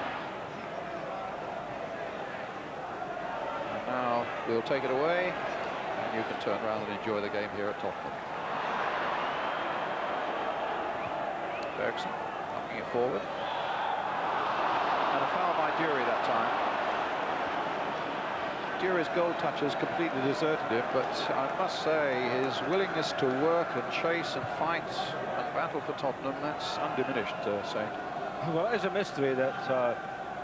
Now we'll take it away, and you can turn around and enjoy the game here at Tottenham. Bergson knocking it forward. And a foul by Dury that time. Dury's goal touches completely deserted him, but I must say his willingness to work and chase and fight and battle for Tottenham, that's undiminished, Saint. Well, it is a mystery that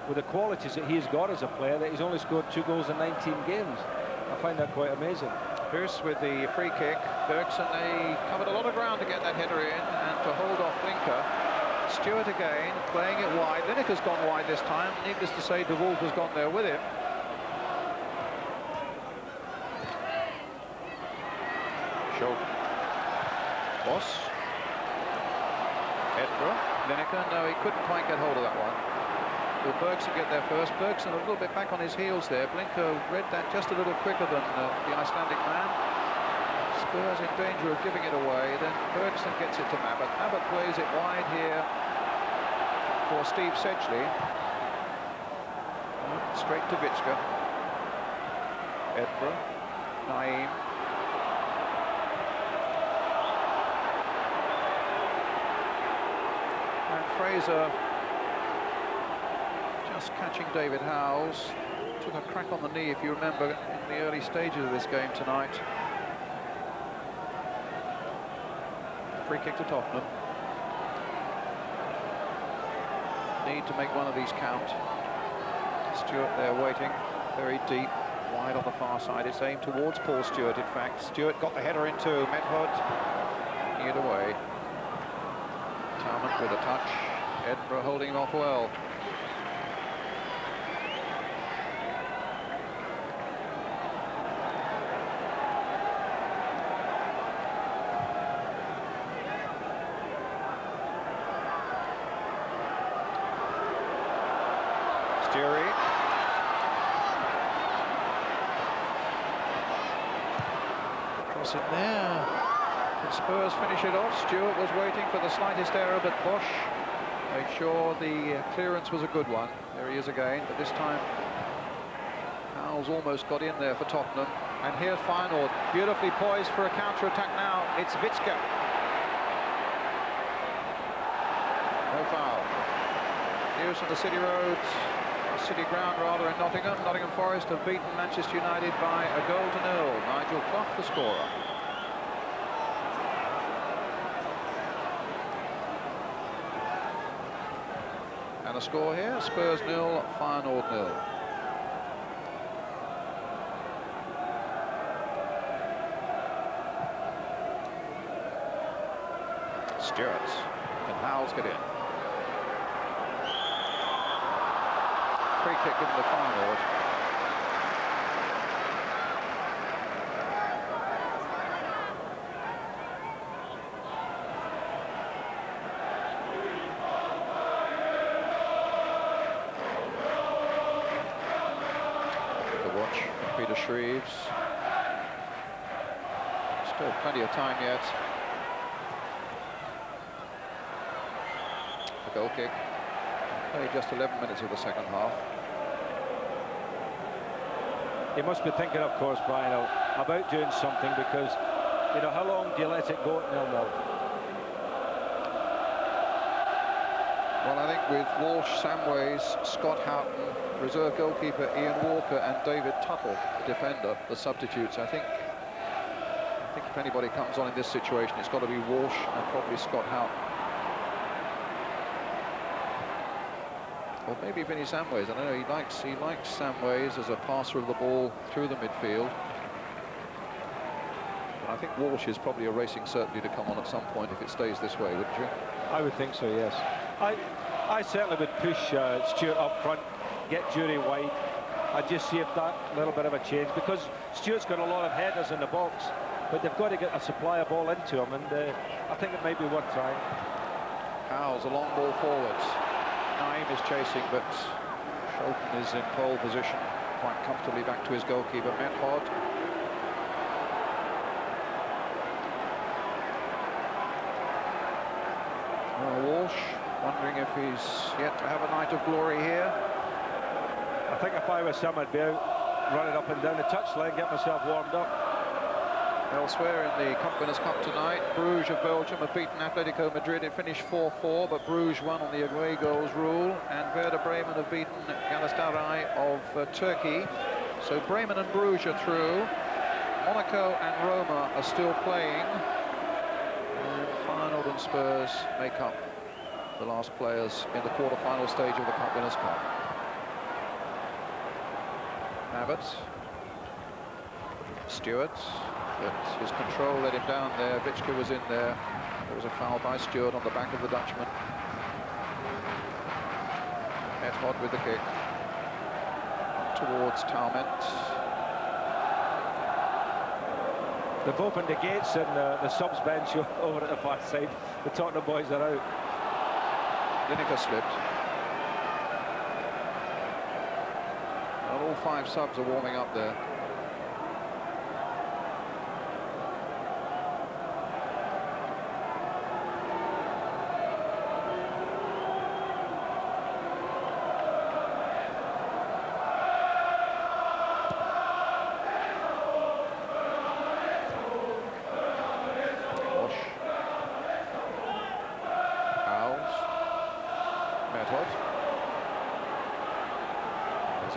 with the qualities that he's got as a player, that he's only scored 2 goals in 19 games. I find that quite amazing. Pierce with the free kick. Bergson, they covered a lot of ground to get that header in and to hold off Blinker. Stewart again, playing it wide. Lineker's gone wide this time. Needless to say, De Wolf has gone there with him. Sholton. Boss. Edinburgh. Lineker, no, he couldn't quite get hold of that one. Will Bergson get there first? Bergson a little bit back on his heels there. Blinker read that just a little quicker than the Icelandic man. Spurs in danger of giving it away. Then Bergson gets it to Mabbott. Mabbott plays it wide here for Steve Sedgley. Straight to Bitsker. Edinburgh. Naeem. Fraser just catching David Howells. Took a crack on the knee, if you remember, in the early stages of this game tonight. Free kick to Tottenham. Need to make one of these count. Stewart there waiting, very deep, wide on the far side. It's aimed towards Paul Stewart, in fact. Stewart got the header in too. Medhod it away. Talmant with a touch. Edinburgh holding him off well. Steery. Cross it there. Can Spurs finish it off? Stewart was waiting for the slightest error, but Bosch made sure the clearance was a good one. There he is again, but this time Howells almost got in there for Tottenham. And here's Feyenoord, beautifully poised for a counter-attack now. It's Vitska. No foul. News from the City Road. City ground rather in Nottingham. Nottingham Forest have beaten Manchester United by a goal to nil. Nigel Clough the scorer. And a score here, Spurs 0, Feyenoord 0. Stewart. Can Howells get in? Free kick given to Feyenoord. The watch, Peter Shreves. Still plenty of time yet. The goal kick. Only just 11 minutes of the second half. He must be thinking, of course, Brian, about doing something, because, you know, how long do you let it go at 0-0? Well, I think with Walsh, Samways, Scott Houghton, reserve goalkeeper Ian Walker and David Tuttle, the defender, the substitutes, I think if anybody comes on in this situation, it's got to be Walsh and probably Scott Houghton. Or maybe Vinnie Samways. I don't know, he likes Samways as a passer of the ball through the midfield. But I think Walsh is probably a racing certainty to come on at some point if it stays this way, wouldn't you? I would think so, yes. I certainly would push Stewart up front, get Jury wide, and just see if that little bit of a change, because Stewart's got a lot of headers in the box, but they've got to get a supply of ball into him, and I think it might be worth trying. Howells, a long ball forwards. Naim is chasing, but Shelton is in pole position, quite comfortably back to his goalkeeper, Medhod. Walsh, wondering if he's yet to have a night of glory here. I think if I was him, I'd be out running up and down the touchline, get myself warmed up. Elsewhere in the Winners' Cup tonight, Bruges of Belgium have beaten Atletico Madrid. It finished 4-4, but Bruges won on the away goals rule. And Werder Bremen have beaten Galatasaray of Turkey. So Bremen and Bruges are through. Monaco and Roma are still playing. And Feyenoord and Spurs make up the last players in the quarter-final stage of the Winners' Cup. Abbott. Stewart. But his control let him down there. Vitska was in there. There was a foul by Stewart on the back of the Dutchman. Medhod with the kick. Towards Talmant. They've opened the gates and the subs bench over at the far side. The Tottenham boys are out. Lineker slipped. Well, all 5 subs are warming up there.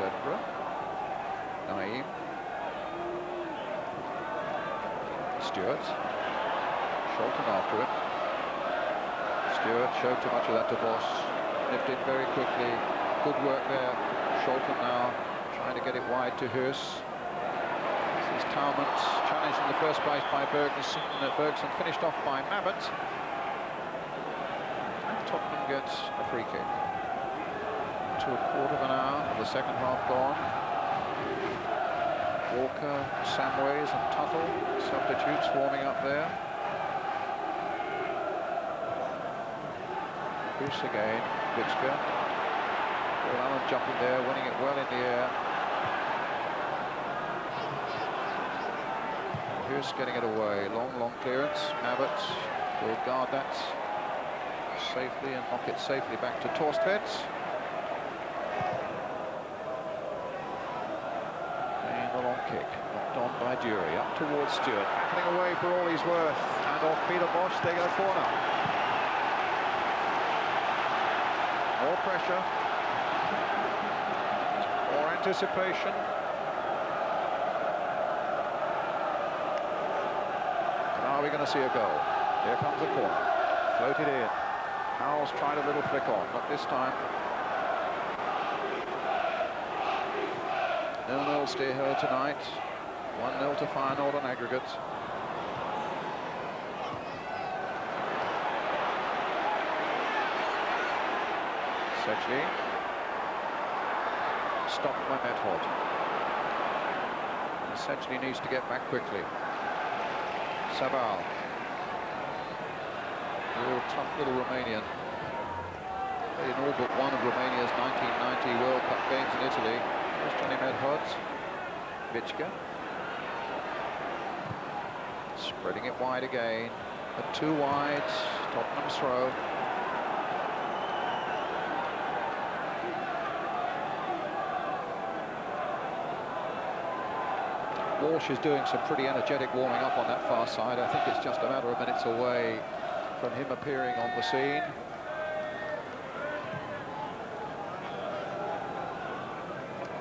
Edinburgh. Naeem. Stewart. Sholton after it. Stewart showed too much of that to Boss. Nipped in very quickly. Good work there. Sholton now trying to get it wide to Hurst. This is Talmont, challenged in the first place by Bergson. Bergson finished off by Mabbott. And Tottenham gets a free kick. To a quarter of an hour of the second half gone. Walker, Samways and Tuttle, substitutes warming up there. Hurst again, Witschke. Paul Allen jumping there, winning it well in the air. Hurst getting it away. Long clearance. Mabbott will guard that safely and knock it safely back to Torstvedt. And the long kick, knocked on by Dury. Up towards Stewart. Backing away for all he's worth. And off Peter Bosch, they get a corner. More pressure. More anticipation. Are we going to see a goal? Here comes the corner. Floated in. Howells tried a little flick on, not this time. 0-0 stay here tonight. 1-0 to Feyenoord on aggregate. Sedgley. Stopped by Method. Sedgley needs to get back quickly. Sabal. Real tough little Romanian. Played in all but one of Romania's 1990 World Cup games in Italy. There's Johnny Medhod. Witschke. Spreading it wide again. At 2 wide. Tottenham's throw. Walsh is doing some pretty energetic warming up on that far side. I think it's just a matter of minutes away from him appearing on the scene.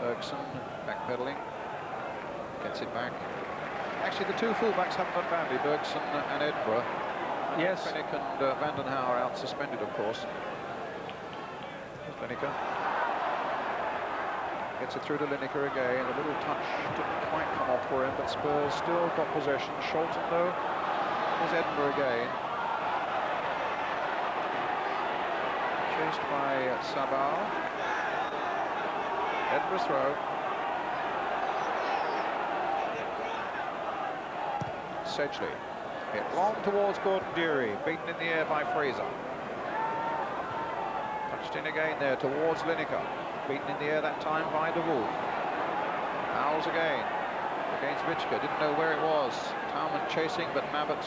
Bergson backpedaling, gets it back. Actually, the two fullbacks haven't done badly, Bergson and Edinburgh. Yes. Fennick and Vandenhauer out suspended, of course. Lineker. Gets it through to Lineker again. A little touch didn't quite come off for him, but Spurs still got possession. Sholton, though, is Edinburgh again. Chased by Sabal. Edinburgh's throw. Sedgley. Hit long towards Gordon Dury. Beaten in the air by Fraser. Touched in again there towards Lineker. Beaten in the air that time by De Wolf. Howells again against Witschke. Didn't know where it was. Talmont chasing, but Mabbott.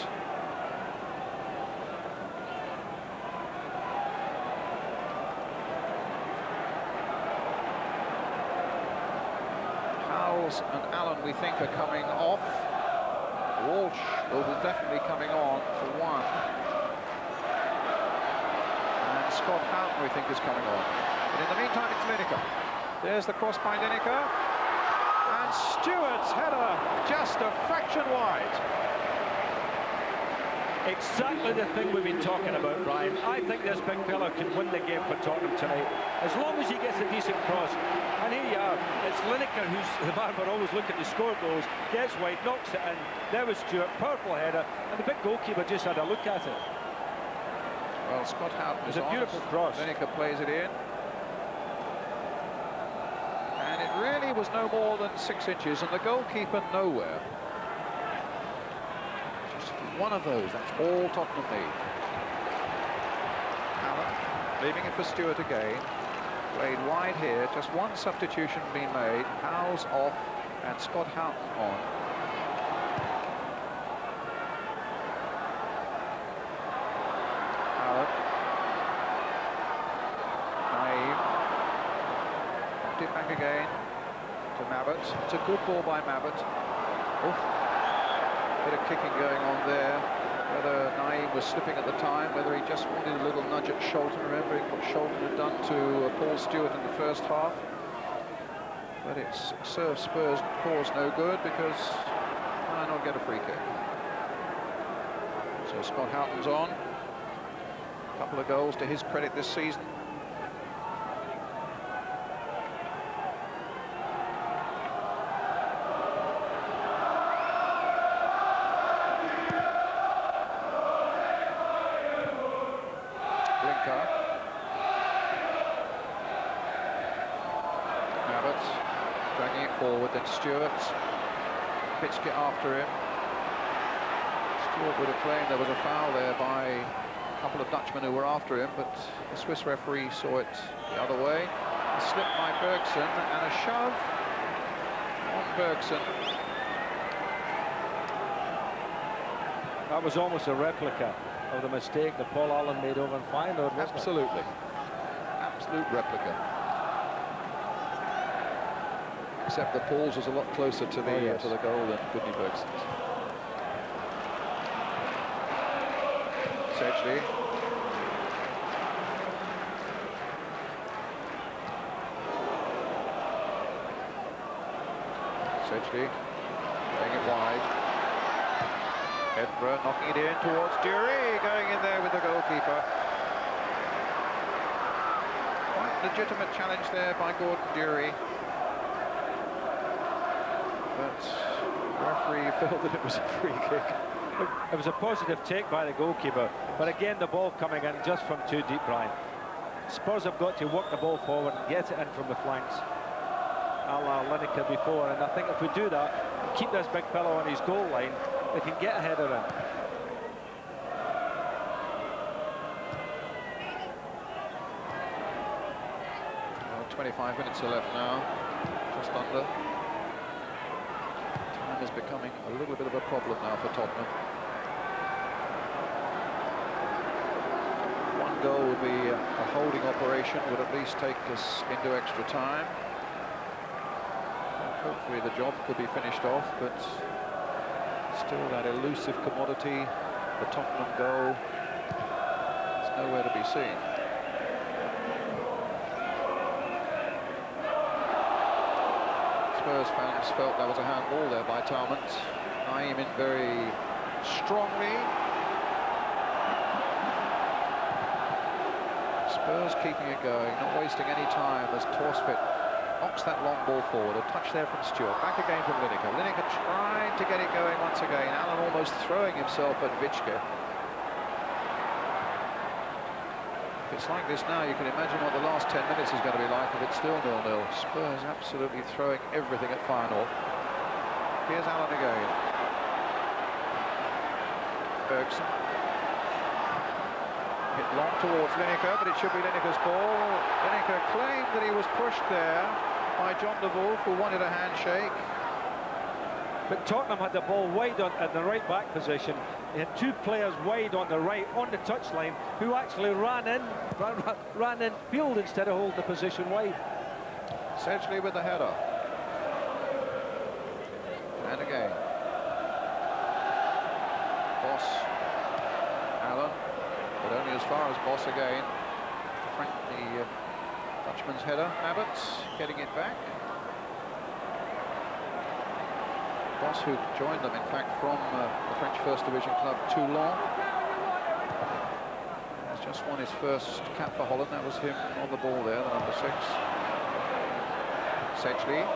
Howells and Allen, we think, are coming off. Walsh will be definitely coming on for one. And Scott Houghton, we think, is coming on. But in the meantime, it's Lineker. There's the cross by Lineker. And Stewart's header just a fraction wide. Exactly the thing we've been talking about, Brian. I think this big fella can win the game for Tottenham tonight, as long as he gets a decent cross. And here you are, it's Lineker, who's the man we're always looking to score goals, gets wide, knocks it in. There was Stewart, powerful header, and the big goalkeeper just had a look at it. Well, Scott Houghton is a beautiful cross. Lineker plays it in. And it really was no more than 6 inches, and the goalkeeper nowhere. Just one of those, that's all Tottenham need. Allen leaving it for Stewart again. Played wide here, just one substitution being made. Howells off and Scott Houghton on. Allen. Naeem. Knocked it back again to Mabbott. It's a good ball by Mabbott. Oof. Bit of kicking going on there. Whether Naeem was slipping at the time, whether he just wanted a little nudge at Sholton, remembering what Sholton had done to Paul Stewart in the first half. but it serves Spurs' cause no good because Feyenoord get a free kick. So Scott Houghton's on. A couple of goals to his credit this season. Dragging it forward, then Stewart pitched it after him. Stewart would have claimed there was a foul there by a couple of Dutchmen who were after him, but the Swiss referee saw it the other way. A slip by Bergson and a shove on Bergson. That was almost a replica of the mistake that Paul Allen made over in Feyenoord, wasn't it? Absolutely. Absolute replica. Except that Paul's was a lot closer to the goal than Goodney Bergson's. Sedgley. Sedgley playing it wide. Edinburgh knocking it in towards Dury, going in there with the goalkeeper. Quite legitimate challenge there by Gordon Dury. But the referee felt that it was a free kick. It was a positive take by the goalkeeper, but again the ball coming in just from too deep, Brian. Spurs have got to work the ball forward and get it in from the flanks, a la Lineker before, and I think if we do that, keep this big fellow on his goal line, they can get a header in. 25 minutes are left now, just under. Is becoming a little bit of a problem now for Tottenham. One goal would be a holding operation, would at least take us into extra time. Hopefully the job could be finished off, but still that elusive commodity, the Tottenham goal, is nowhere to be seen. Spurs fans felt there was a handball there by Talmont. Naeem in very strongly. Spurs keeping it going, not wasting any time as Torsvik knocks that long ball forward. A touch there from Stewart. Back again from Lineker. Lineker trying to get it going once again. Allen almost throwing himself at Vitschke. If it's like this now, you can imagine what the last 10 minutes is going to be like if it's still 0-0. Spurs absolutely throwing everything at Feyenoord. Here's Allen again. Bergson. Hit long towards Lineker, but it should be Lineker's ball. Lineker claimed that he was pushed there by John de Wolf, who wanted a handshake. But Tottenham had the ball wide at the right back position. They had two players wide on the right, on the touchline, who actually ran in field instead of holding the position wide. Sedgley with the header. And again. Boss. Allen. But only as far as Boss again. Frank, the Dutchman's header. Abbott getting it back. Boss, who joined them, in fact, from the French First Division club Toulon. He's just won his first cap for Holland. That was him on the ball there, the number 6. Sedgley.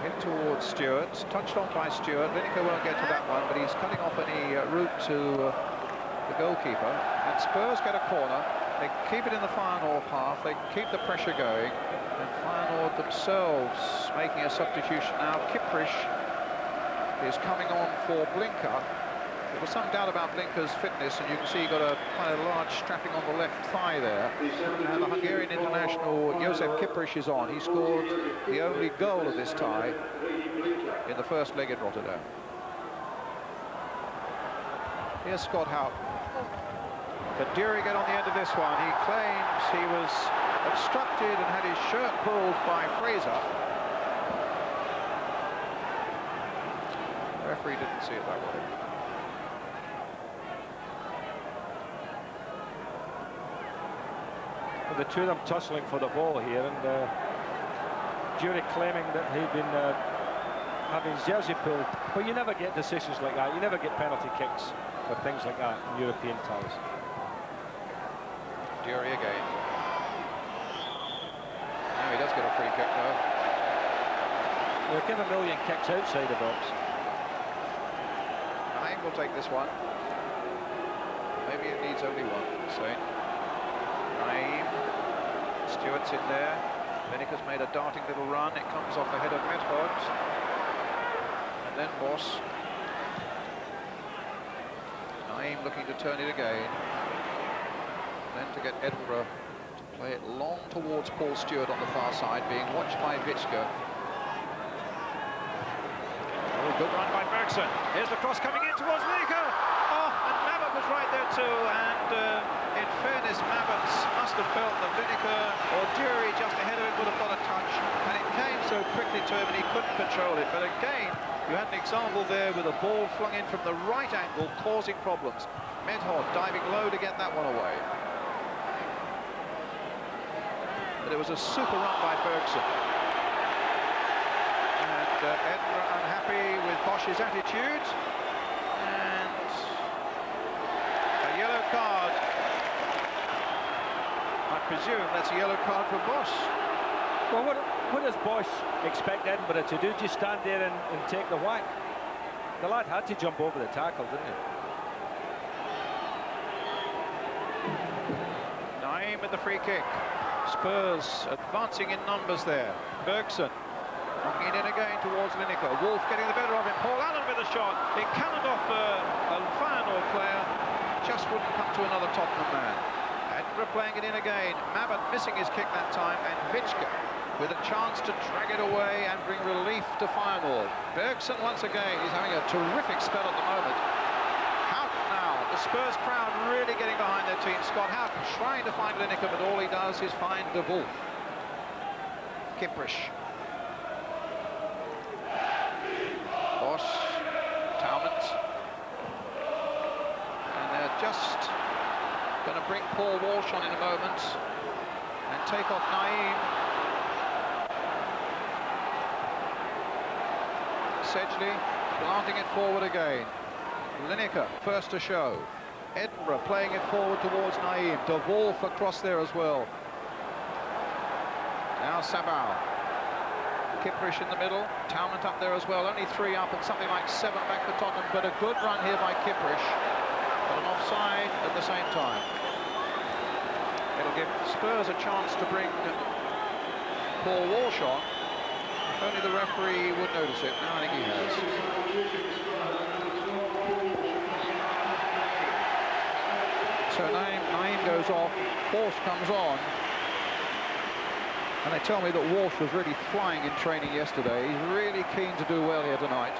In towards Stewart. Touched on by Stewart. Lineker won't get to that one, but he's cutting off any route to the goalkeeper. And Spurs get a corner. They keep it in the Feyenoord half. They keep the pressure going. And Feyenoord themselves making a substitution now. Kiprich is coming on for Blinker. There was some doubt about Blinker's fitness, and you can see he got a quite a large strapping on the left thigh there. And the Hungarian international Josef Kiprich is on. He scored the only goal of this tie in the first leg in Rotterdam. Here's Scott Houghton. But Dury get on the end of this one. He claims he was obstructed and had his shirt pulled by Fraser. The referee didn't see it that way. the two of them tussling for the ball here, and Jury claiming that he'd been having his jersey pulled. But you never get decisions like that. You never get penalty kicks for things like that in European ties. Jury again. Now he does get a free kick though. They'll give a million kicks outside the box. Naim will take this one. Maybe it needs only one. Saint. Naim. Stewart's in there. Lineker's made a darting little run. It comes off the head of Medhod. And then Boss. Naim looking to turn it again. Then to get Edinburgh to play it long towards Paul Stewart on the far side, being watched by Vitschke. Oh, good run by Bergson. Here's the cross coming in towards Lineker. Oh, and Mabbutt was right there too. And in fairness, Mabbutt must have felt that Lineker or Jury just ahead of him would have got a touch. And it came so quickly to him and he couldn't control it. But again, you had an example there with a ball flung in from the right angle, causing problems. Medhod diving low to get that one away. But it was a super run by Bergson. And Edinburgh unhappy with Bosch's attitude. And a yellow card. I presume that's a yellow card for Bosch. Well, what does Bosch expect Edinburgh to do? Just stand there and take the whack? The lad had to jump over the tackle, didn't he? Naim with the free kick. Spurs advancing in numbers there. Bergson knocking it in again towards Lineker. Wolf getting the better of him. Paul Allen with a shot. It cannoned off a Feyenoord player. Just wouldn't come to another Tottenham man. Edinburgh playing it in again. Mabbutt missing his kick that time, and Vitschke with a chance to drag it away and bring relief to Feyenoord. Bergson once again, he's having a terrific spell at the moment. Houghton now, the Spurs crowd really getting behind their team. Scott Houghton trying to find Lineker, but all he does is find De Wolf. Kiprish. Bosch. Talmont. And they're just going to bring Paul Walsh on in a moment and take off Naim. Sedgley planting it forward again. Lineker first to show. Edinburgh playing it forward towards Naim. De Wolf across there as well. Now Sabal. Kiprish in the middle. Talmont up there as well. Only 3 up and something like 7 back for Tottenham. But a good run here by Kiprish. But an offside at the same time. It'll give Spurs a chance to bring Paul Walsh on. If only the referee would notice it. Now I think he has. So Naim goes off, Walsh comes on. And they tell me that Walsh was really flying in training yesterday. He's really keen to do well here tonight.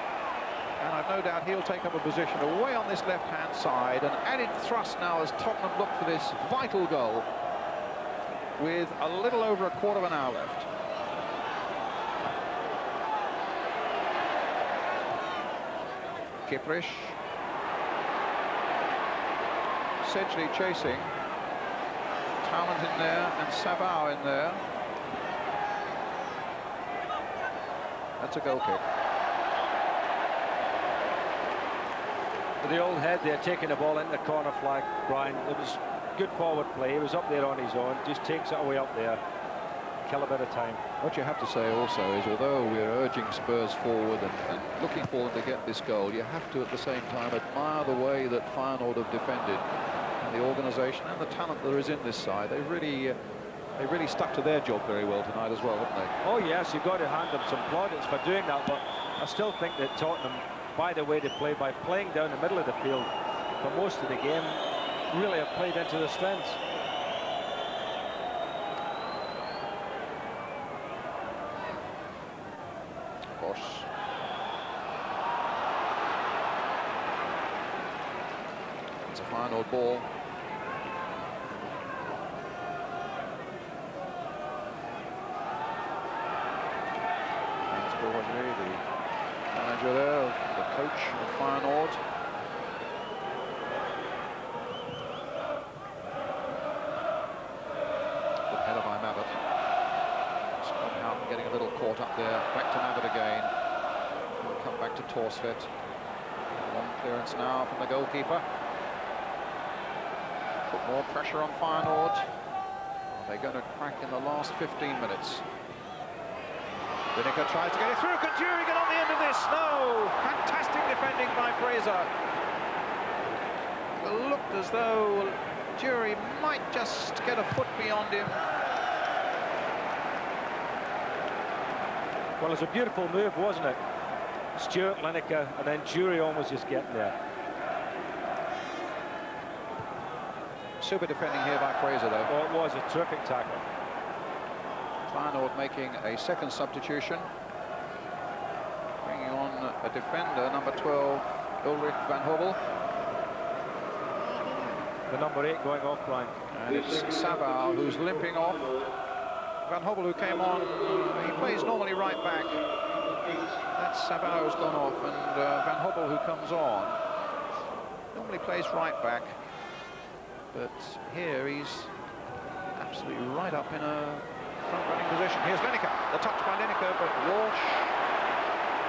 And I've no doubt he'll take up a position away on this left-hand side. An added thrust now as Tottenham look for this vital goal with a little over a quarter of an hour left. Kiprish. Sedgley chasing. Talmont in there and Sabao in there. That's a goal kick. With the old head there, taking the ball into the corner flag, Brian. It was good forward play. He was up there on his own, just takes it away up there. Kill a bit of time. What you have to say also is, although we're urging Spurs forward and looking for them to get this goal, you have to at the same time admire the way that Feyenoord have defended, and the organisation and the talent there is in this side. They really stuck to their job very well tonight as well, haven't they? Oh yes, you've got to hand them some plaudits for doing that, but I still think that Tottenham, by the way they play, by playing down the middle of the field for most of the game, really have played into their strengths. Bosch. It's a Feyenoord ball. Hans Bourgeois, the manager there, the coach of Feyenoord. there. Back to Navid again. We'll come back to Torsvet. Long clearance now from the goalkeeper. Put more pressure on Feyenoord. They're going to crack in the last 15 minutes. Lineker tries to get it through. Can Jury get on the end of this? No! Fantastic defending by Fraser. It looked as though Jury might just get a foot beyond him. Well, it's a beautiful move, wasn't it? Stewart, Lineker, and then Jury almost just getting there. Super defending here by Fraser, though. Oh, it was a terrific tackle. Feyenoord making a second substitution. Bringing on a defender, number 12, Ulrich van Hobbel. The number 8 going off, Brian. And it's Sabau who's limping off. Van Hobbel, who came on, he plays normally right back. That's Sabau who's gone off, and Van Hobbel, who comes on, normally plays right back. But here he's absolutely right up in a front-running position. Here's Lineker, the touch by Lineker, but Walsh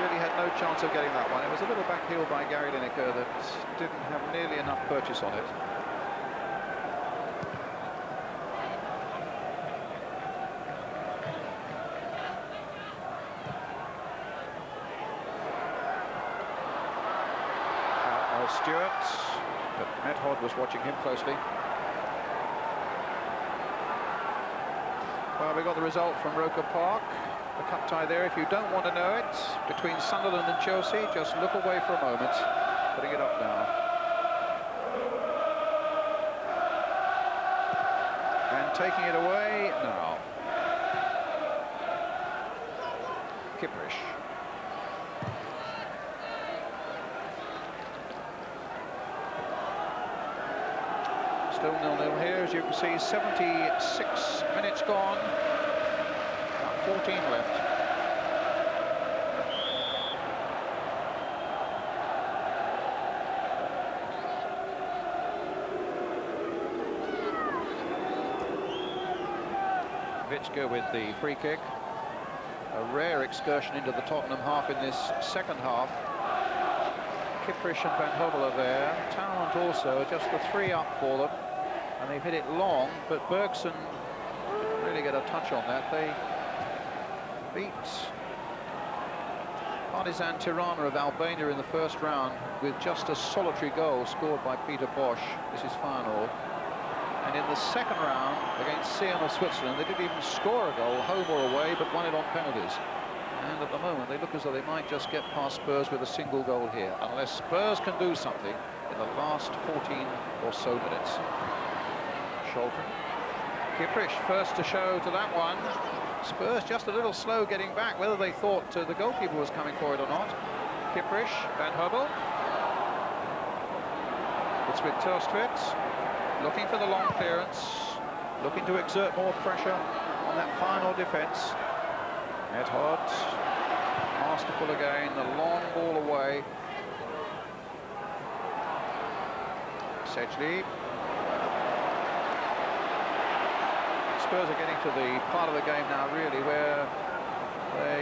really had no chance of getting that one. It was a little back heel by Gary Lineker that didn't have nearly enough purchase on it. Stewart, but Matt Hodd was watching him closely. Well, we got the result from Roker Park. The cup tie there, if you don't want to know it, between Sunderland and Chelsea, just look away for a moment. Putting it up now. And taking it away now. Kiprish. Still 0-0 here, as you can see, 76 minutes gone, about 14 left. Vitska with the free kick. A rare excursion into the Tottenham half in this second half. Kiprish and Van Hobbel are there. Talent also, just the 3 up for them. And they've hit it long, but Bergson didn't really get a touch on that. They beat Partizan Tirana of Albania in the first round with just a solitary goal scored by Peter Bosch. This is Feyenoord. And in the second round against Siam of Switzerland, they didn't even score a goal, home or away, but won it on penalties. And at the moment, they look as though they might just get past Spurs with a single goal here, unless Spurs can do something in the last 14 or so minutes. Sholton. Kiprish first to show to that one. Spurs just a little slow getting back, whether they thought the goalkeeper was coming for it or not. Kiprish, Van Hobbel. It's with Torsvet, looking for the long clearance, looking to exert more pressure on that final defence. Ed Hodd, masterful again, the long ball away. Sedgley. Spurs are getting to the part of the game now, really, where they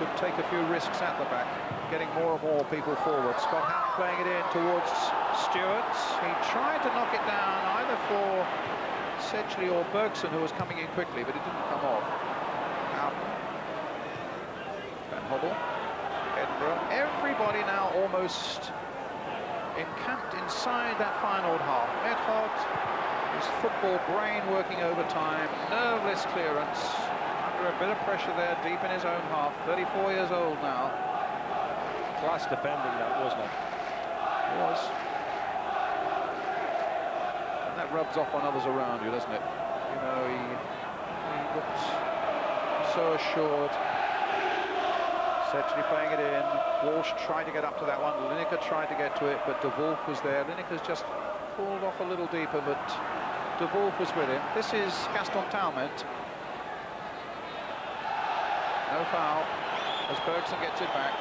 could take a few risks at the back, getting more and more people forward. Scott Houghton playing it in towards Stewart. He tried to knock it down either for Sedgley or Bergson, who was coming in quickly, but it didn't come off. Houghton. Van Hobbel. Edinburgh. Everybody now almost encamped inside that Feyenoord half. Ed Hodd, his football brain working overtime, nerveless clearance, under a bit of pressure there, deep in his own half, 34 years old now. Class defending that, wasn't it? It was. And that rubs off on others around you, doesn't it? You know, he looked so assured. Sedgley playing it in. Walsh tried to get up to that one. Lineker tried to get to it, but De Wolf was there. Lineker's just pulled off a little deeper, but De Wolf was with him. This is Gaston Talment. No foul as Bergson gets it back.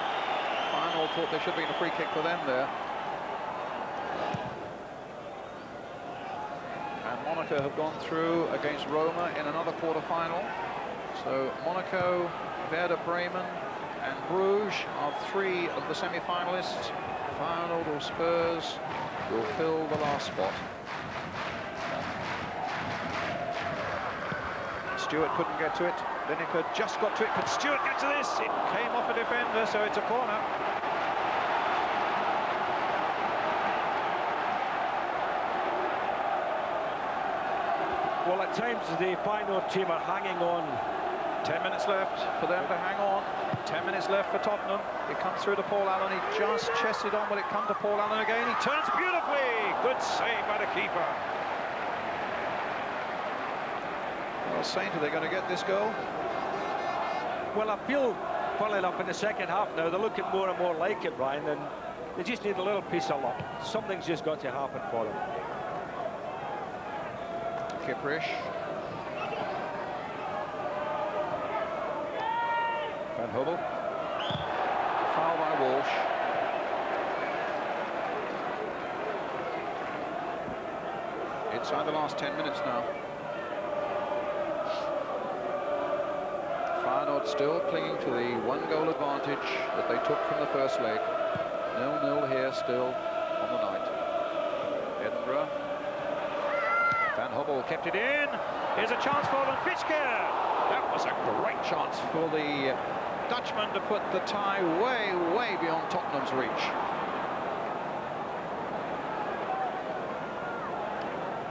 Feyenoord thought there should have been a free kick for them there. And Monaco have gone through against Roma in another quarter-final. So So Monaco, Werder Bremen and Bruges are 3 of the semi-finalists. Feyenoord or Spurs will fill the last spot. Stewart couldn't get to it. Lineker just got to it. Could Stewart get to this? It came off a defender, so it's a corner. Well, at times the Feyenoord team are hanging on. 10 minutes left for them to hang on. 10 minutes left for Tottenham. It comes through to Paul Allen. He just chested on. Will it come to Paul Allen again? He turns beautifully. Good save by the keeper. Well, Saint, are they going to get this goal? Well, I feel, funnily enough, in the second half now, they're looking more and more like it, Brian, and they just need a little piece of luck. Something's just got to happen for them. Kiprish. Van Hubel. Foul by Walsh. Inside the last 10 minutes now. Feyenoord still clinging to the 1-goal advantage that they took from the first leg. 0-0 here still on the night. Edinburgh. Van Hubel kept it in. Here's a chance for Van Fitske. That was a great chance for the Dutchman to put the tie way, way beyond Tottenham's reach.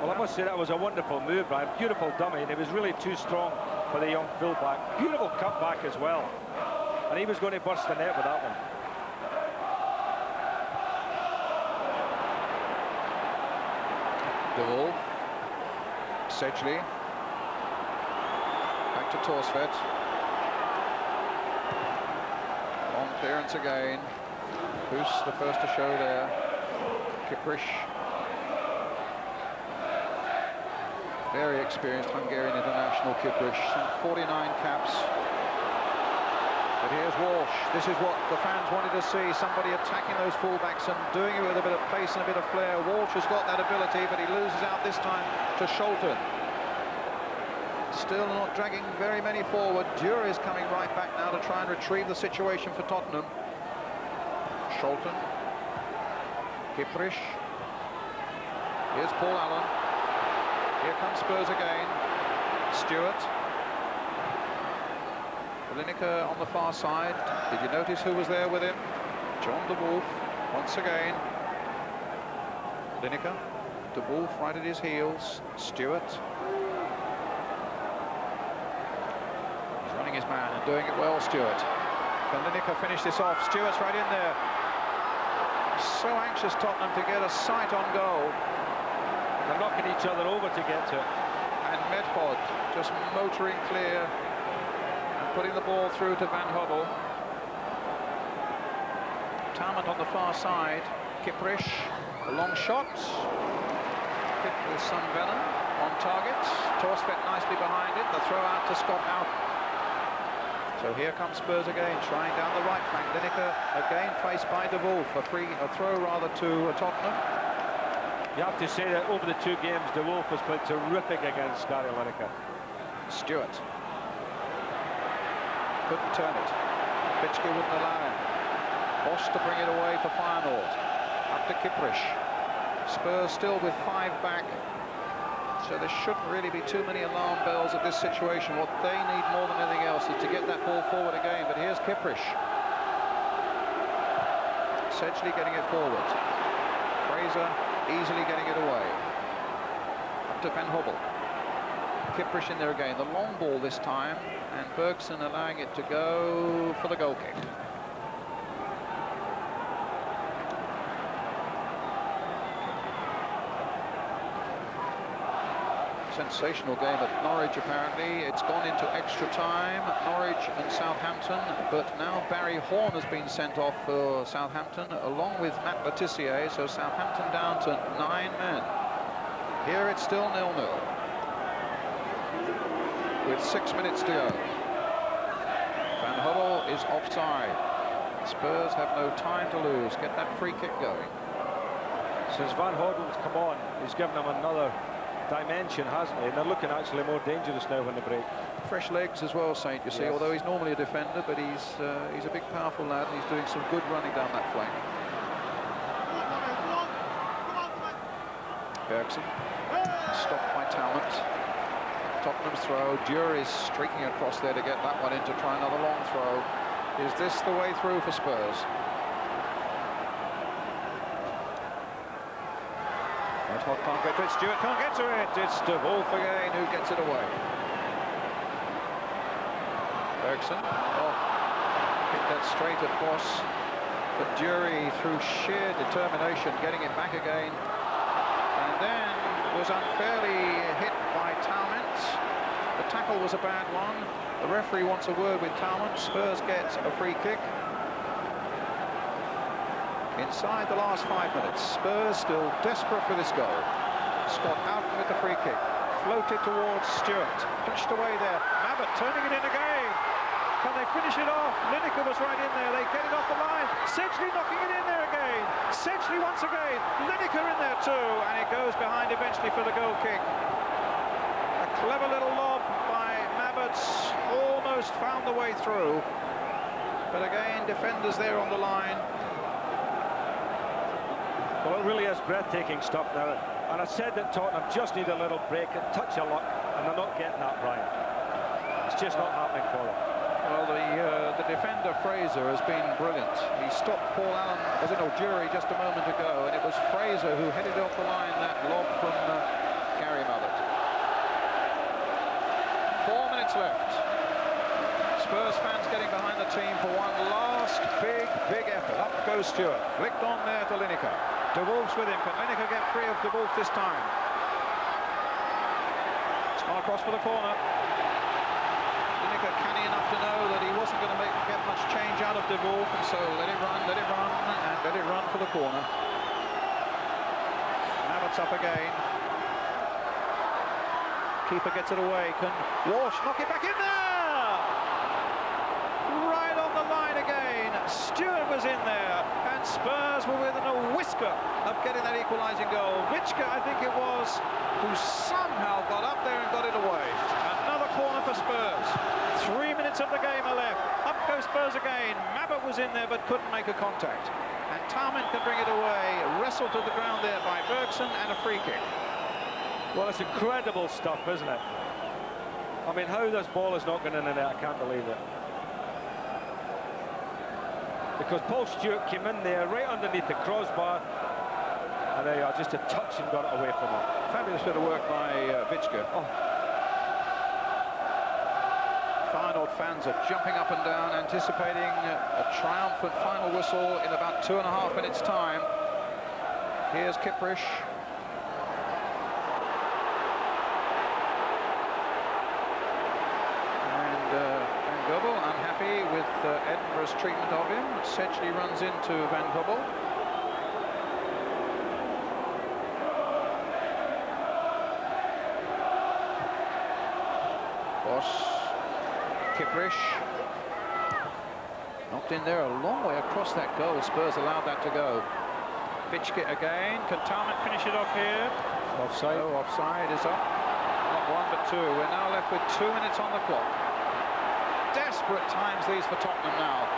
Well, I must say that was a wonderful move, Brian. Beautiful dummy, and it was really too strong for the young fullback. Beautiful cutback as well. And he was going to burst the net with that one. De Wolf. Sedgley. Back to Torsvet. Long clearance again. Who's the first to show there? Kiprish. Very experienced Hungarian international, Kiprish. Some 49 caps. But here's Walsh. This is what the fans wanted to see. Somebody attacking those fullbacks and doing it with a bit of pace and a bit of flair. Walsh has got that ability, but he loses out this time to Scholten. Still not dragging very many forward. Dura is coming right back now to try and retrieve the situation for Tottenham. Scholten. Kiprish. Here's Paul Allen. Here comes Spurs again. Stewart. Lineker on the far side. Did you notice who was there with him? John de Wolf once again. Lineker. De Wolf right at his heels. Stewart. He's running his man and doing it well, Stewart. Can Lineker finish this off? Stewart's right in there. So anxious, Tottenham, to get a sight on goal. They're knocking each other over to get to it. And Medhod just motoring clear. Putting the ball through to Van Hubel. Talmant on the far side. Kiprish, a long shot. Hit with some venom on target. Torsvet nicely behind it. The throw out to Scott out. So here comes Spurs again, trying down the right flank. Lineker again faced by De Wolf. A throw rather to Tottenham. You have to say that over the 2 games, De Wolf has been terrific against Gary Lineker. Stewart. Couldn't turn it. Fitske wouldn't allow him. Bosch to bring it away for Feyenoord. Up to Kiprish. Spurs still with 5 back. So there shouldn't really be too many alarm bells at this situation. What they need more than anything else is to get that ball forward again. But here's Kiprish. Sedgley getting it forward. Fraser easily getting it away. Up to Van Hubel. Kiprish in there again. The long ball this time. And Bergson allowing it to go for the goal kick. Sensational game at Norwich, apparently. It's gone into extra time, Norwich and Southampton, but now Barry Horn has been sent off for Southampton, along with Matt Letitia, so Southampton down to 9 men. Here it's still 0-0. With 6 minutes to go. Van Hubel is offside. Spurs have no time to lose. Get that free kick going. Since Van Hubel's come on, he's given them another dimension, hasn't he? And they're looking actually more dangerous now when they break. Fresh legs as well, Saint, you see, Yes. although he's normally a defender, but he's a big, powerful lad, and he's doing some good running down that flank. Bergson, stopped by Talmont. Tottenham's throw. Jury's streaking across there to get that one in to try another long throw. Is this the way through for Spurs? Ed can't get to it. Stewart can't get to it. It's De Wolf again who gets it away. Bergson. Oh, hit that straight across. But Jury, through sheer determination, getting it back again. And then was unfairly hit by Talmont. The tackle was a bad one. The referee wants a word with Talmont. Spurs get a free kick. Inside the last 5 minutes, Spurs still desperate for this goal. Scott Houghton with the free kick. Floated towards Stewart. Pushed away there. Mabbott turning it in again. Can they finish it off? Lineker was right in there. They get it off the line. Sedgley knocking it in there again. Sedgley once again. Lineker in there too. And it goes behind eventually for the goal kick. A clever little lob by Mabbott. Almost found the way through. But again, defenders there on the line. Well, it really is breathtaking stuff now. And I said that Tottenham just need a little break, a touch of luck, and they're not getting that, Brian. It's just not happening for them. Well, the defender Fraser has been brilliant. He stopped Paul Allen, as in Jury, just a moment ago, and it was Fraser who headed off the line that lob from Gary Mabbott. 4 minutes left. Spurs fans getting behind the team for one last big effort. Up goes Stewart. Flicked on there to Lineker. De Wolf's with him. Can Lineker get free of De Wolf this time? It's gone across for the corner. Lineker canny enough to know that he wasn't going to get much change out of De Wolf, and so let it run, and let it run for the corner. Mabbott's up again. Keeper gets it away. Can Walsh knock it back in there? Right on the line again. Stewart was in there, and Spurs were within a whisker of getting that equalising goal. Vichka, I think it was, who somehow got up there and got it away. Another corner for Spurs. 3 minutes of the game are left. Up goes Spurs again. Mabbott was in there but couldn't make a contact. And Talmont can bring it away. Wrestled to the ground there by Bergson, and a free kick. Well, it's incredible stuff, isn't it? I mean, how this ball is not going in the net, I can't believe it. Because Paul Stewart came in there right underneath the crossbar, and there you are, just a touch and got it away from him. Fabulous bit of work by Vichka. Oh. Feyenoord fans are jumping up and down, anticipating a triumphant final whistle in about 2.5 minutes' time. Here's Kiprich. Unhappy with Edinburgh's treatment of him. Sedgley runs into Van Gobbel. Boss, Kiprich. Knocked in there a long way across that goal. Spurs allowed that to go. Vichka again. Can Talmont finish it off here? Offside. Oh, offside is up. Not one but two. We're now left with 2 minutes on the clock. Desperate times these for Tottenham now.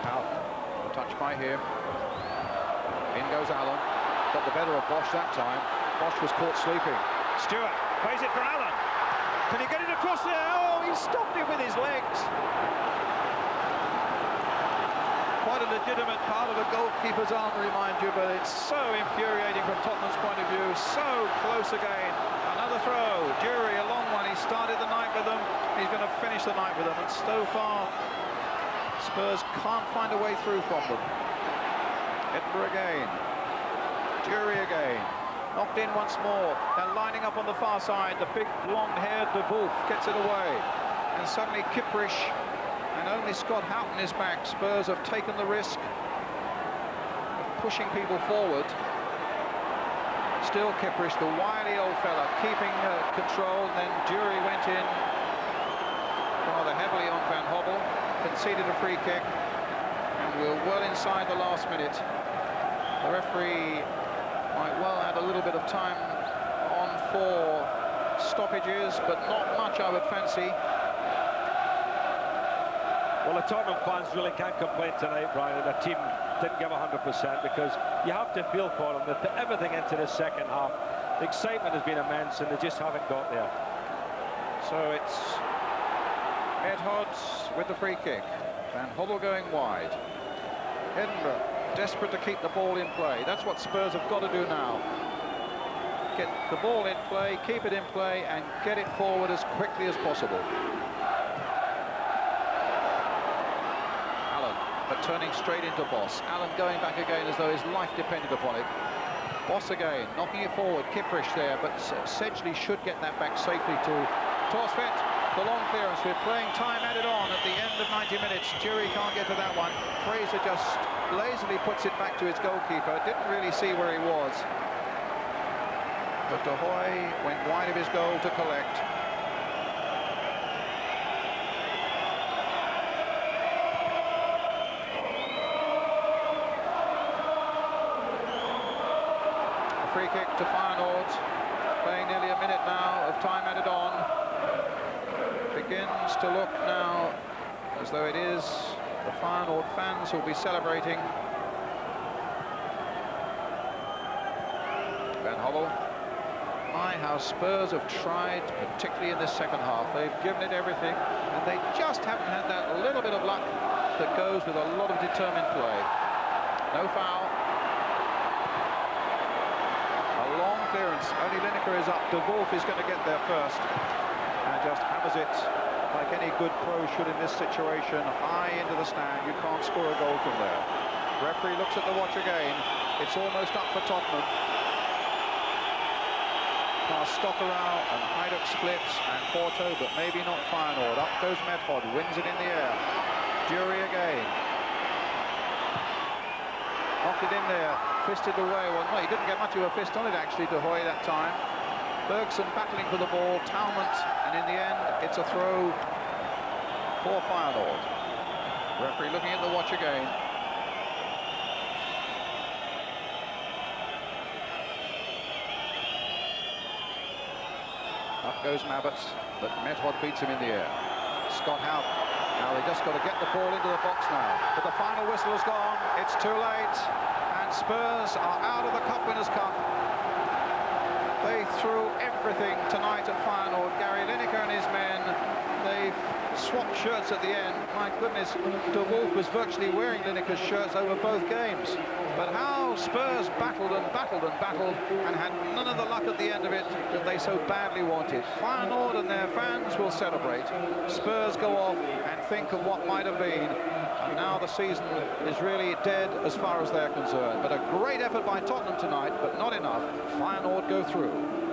Houghton, a touch by him. In goes Allen. Got the better of Bosch that time. Bosch was caught sleeping. Stewart plays it for Allen. Can he get it across there? Oh, he stopped it with his legs. Quite a legitimate part of a goalkeeper's armour, mind you, but it's so infuriating from Tottenham's point of view. So close again. Another throw. Jury, a long one. He started the night with them. He's going to finish the night with them. And so far, Spurs can't find a way through from them. Edinburgh again. Jury again. Knocked in once more. They're lining up on the far side. The big blonde-haired De Wolf gets it away. And suddenly Kiprich, and only Scott Houghton is back. Spurs have taken the risk of pushing people forward. Still Kiprich, the wily old fella, keeping control. And then Jury went in rather heavily on Van Gobbel, conceded a free kick. And we're well inside the last minute. The referee might well add a little bit of time on for stoppages, but not much, I would fancy. Well, the Tottenham fans really can't complain tonight, Brian, and the team didn't give 100% because you have to feel for them. They put everything into the second half. The excitement has been immense, and they just haven't got there. So it's Ed Hodds with the free kick. Van Hobble going wide. Edinburgh desperate to keep the ball in play. That's what Spurs have got to do now. Get the ball in play, keep it in play, and get it forward as quickly as possible. Allen, but turning straight into Boss. Allen going back again as though his life depended upon it. Boss again, knocking it forward. Kiprish there, but Sedgley should get that back safely to Torsvet. The long clearance with playing time added on at the end of 90 minutes. Jury can't get to that one. Fraser just lazily puts it back to his goalkeeper. Didn't really see where he was. But De Hoy went wide of his goal to collect. A free kick to Feyenoord. Playing nearly a minute now of time added on. Begins to look now as though it is the Feyenoord fans who'll be celebrating. Van Hobble. My, how Spurs have tried, particularly in this second half. They've given it everything, and they just haven't had that little bit of luck that goes with a lot of determined play. No foul. A long clearance. Only Lineker is up. De Wolf is going to get there first. And just hammers it like any good pro should in this situation, high into the stand. You can't score a goal from there. Referee looks at the watch again. It's almost up for Tottenham. Past Stockerau and Hajduk splits and Porto, but maybe not Feyenoord. Up goes Medhod, wins it in the air. Jury again. Knocked it in there, fisted away. Well, no, he didn't get much of a fist on it actually, De Hoy, that time. Bergson battling for the ball, Talmont, and in the end, it's a throw for Feyenoord. Referee looking at the watch again. Up goes Mabbott, but Medhod beats him in the air. Scott Houghton. Now they just got to get the ball into the box now. But the final whistle has gone. It's too late, and Spurs are out of the Cup Winners' Cup. They threw everything tonight at Feyenoord. Gary Lineker and his men, they've swapped shirts at the end. My goodness, De Wolf was virtually wearing Lineker's shirts over both games. But how Spurs battled and battled and battled and had none of the luck at the end of it that they so badly wanted. Feyenoord and their fans will celebrate. Spurs go off and think of what might have been. And now the season is really dead as far as they're concerned. But a great effort by Tottenham tonight, but not enough. Feyenoord go through.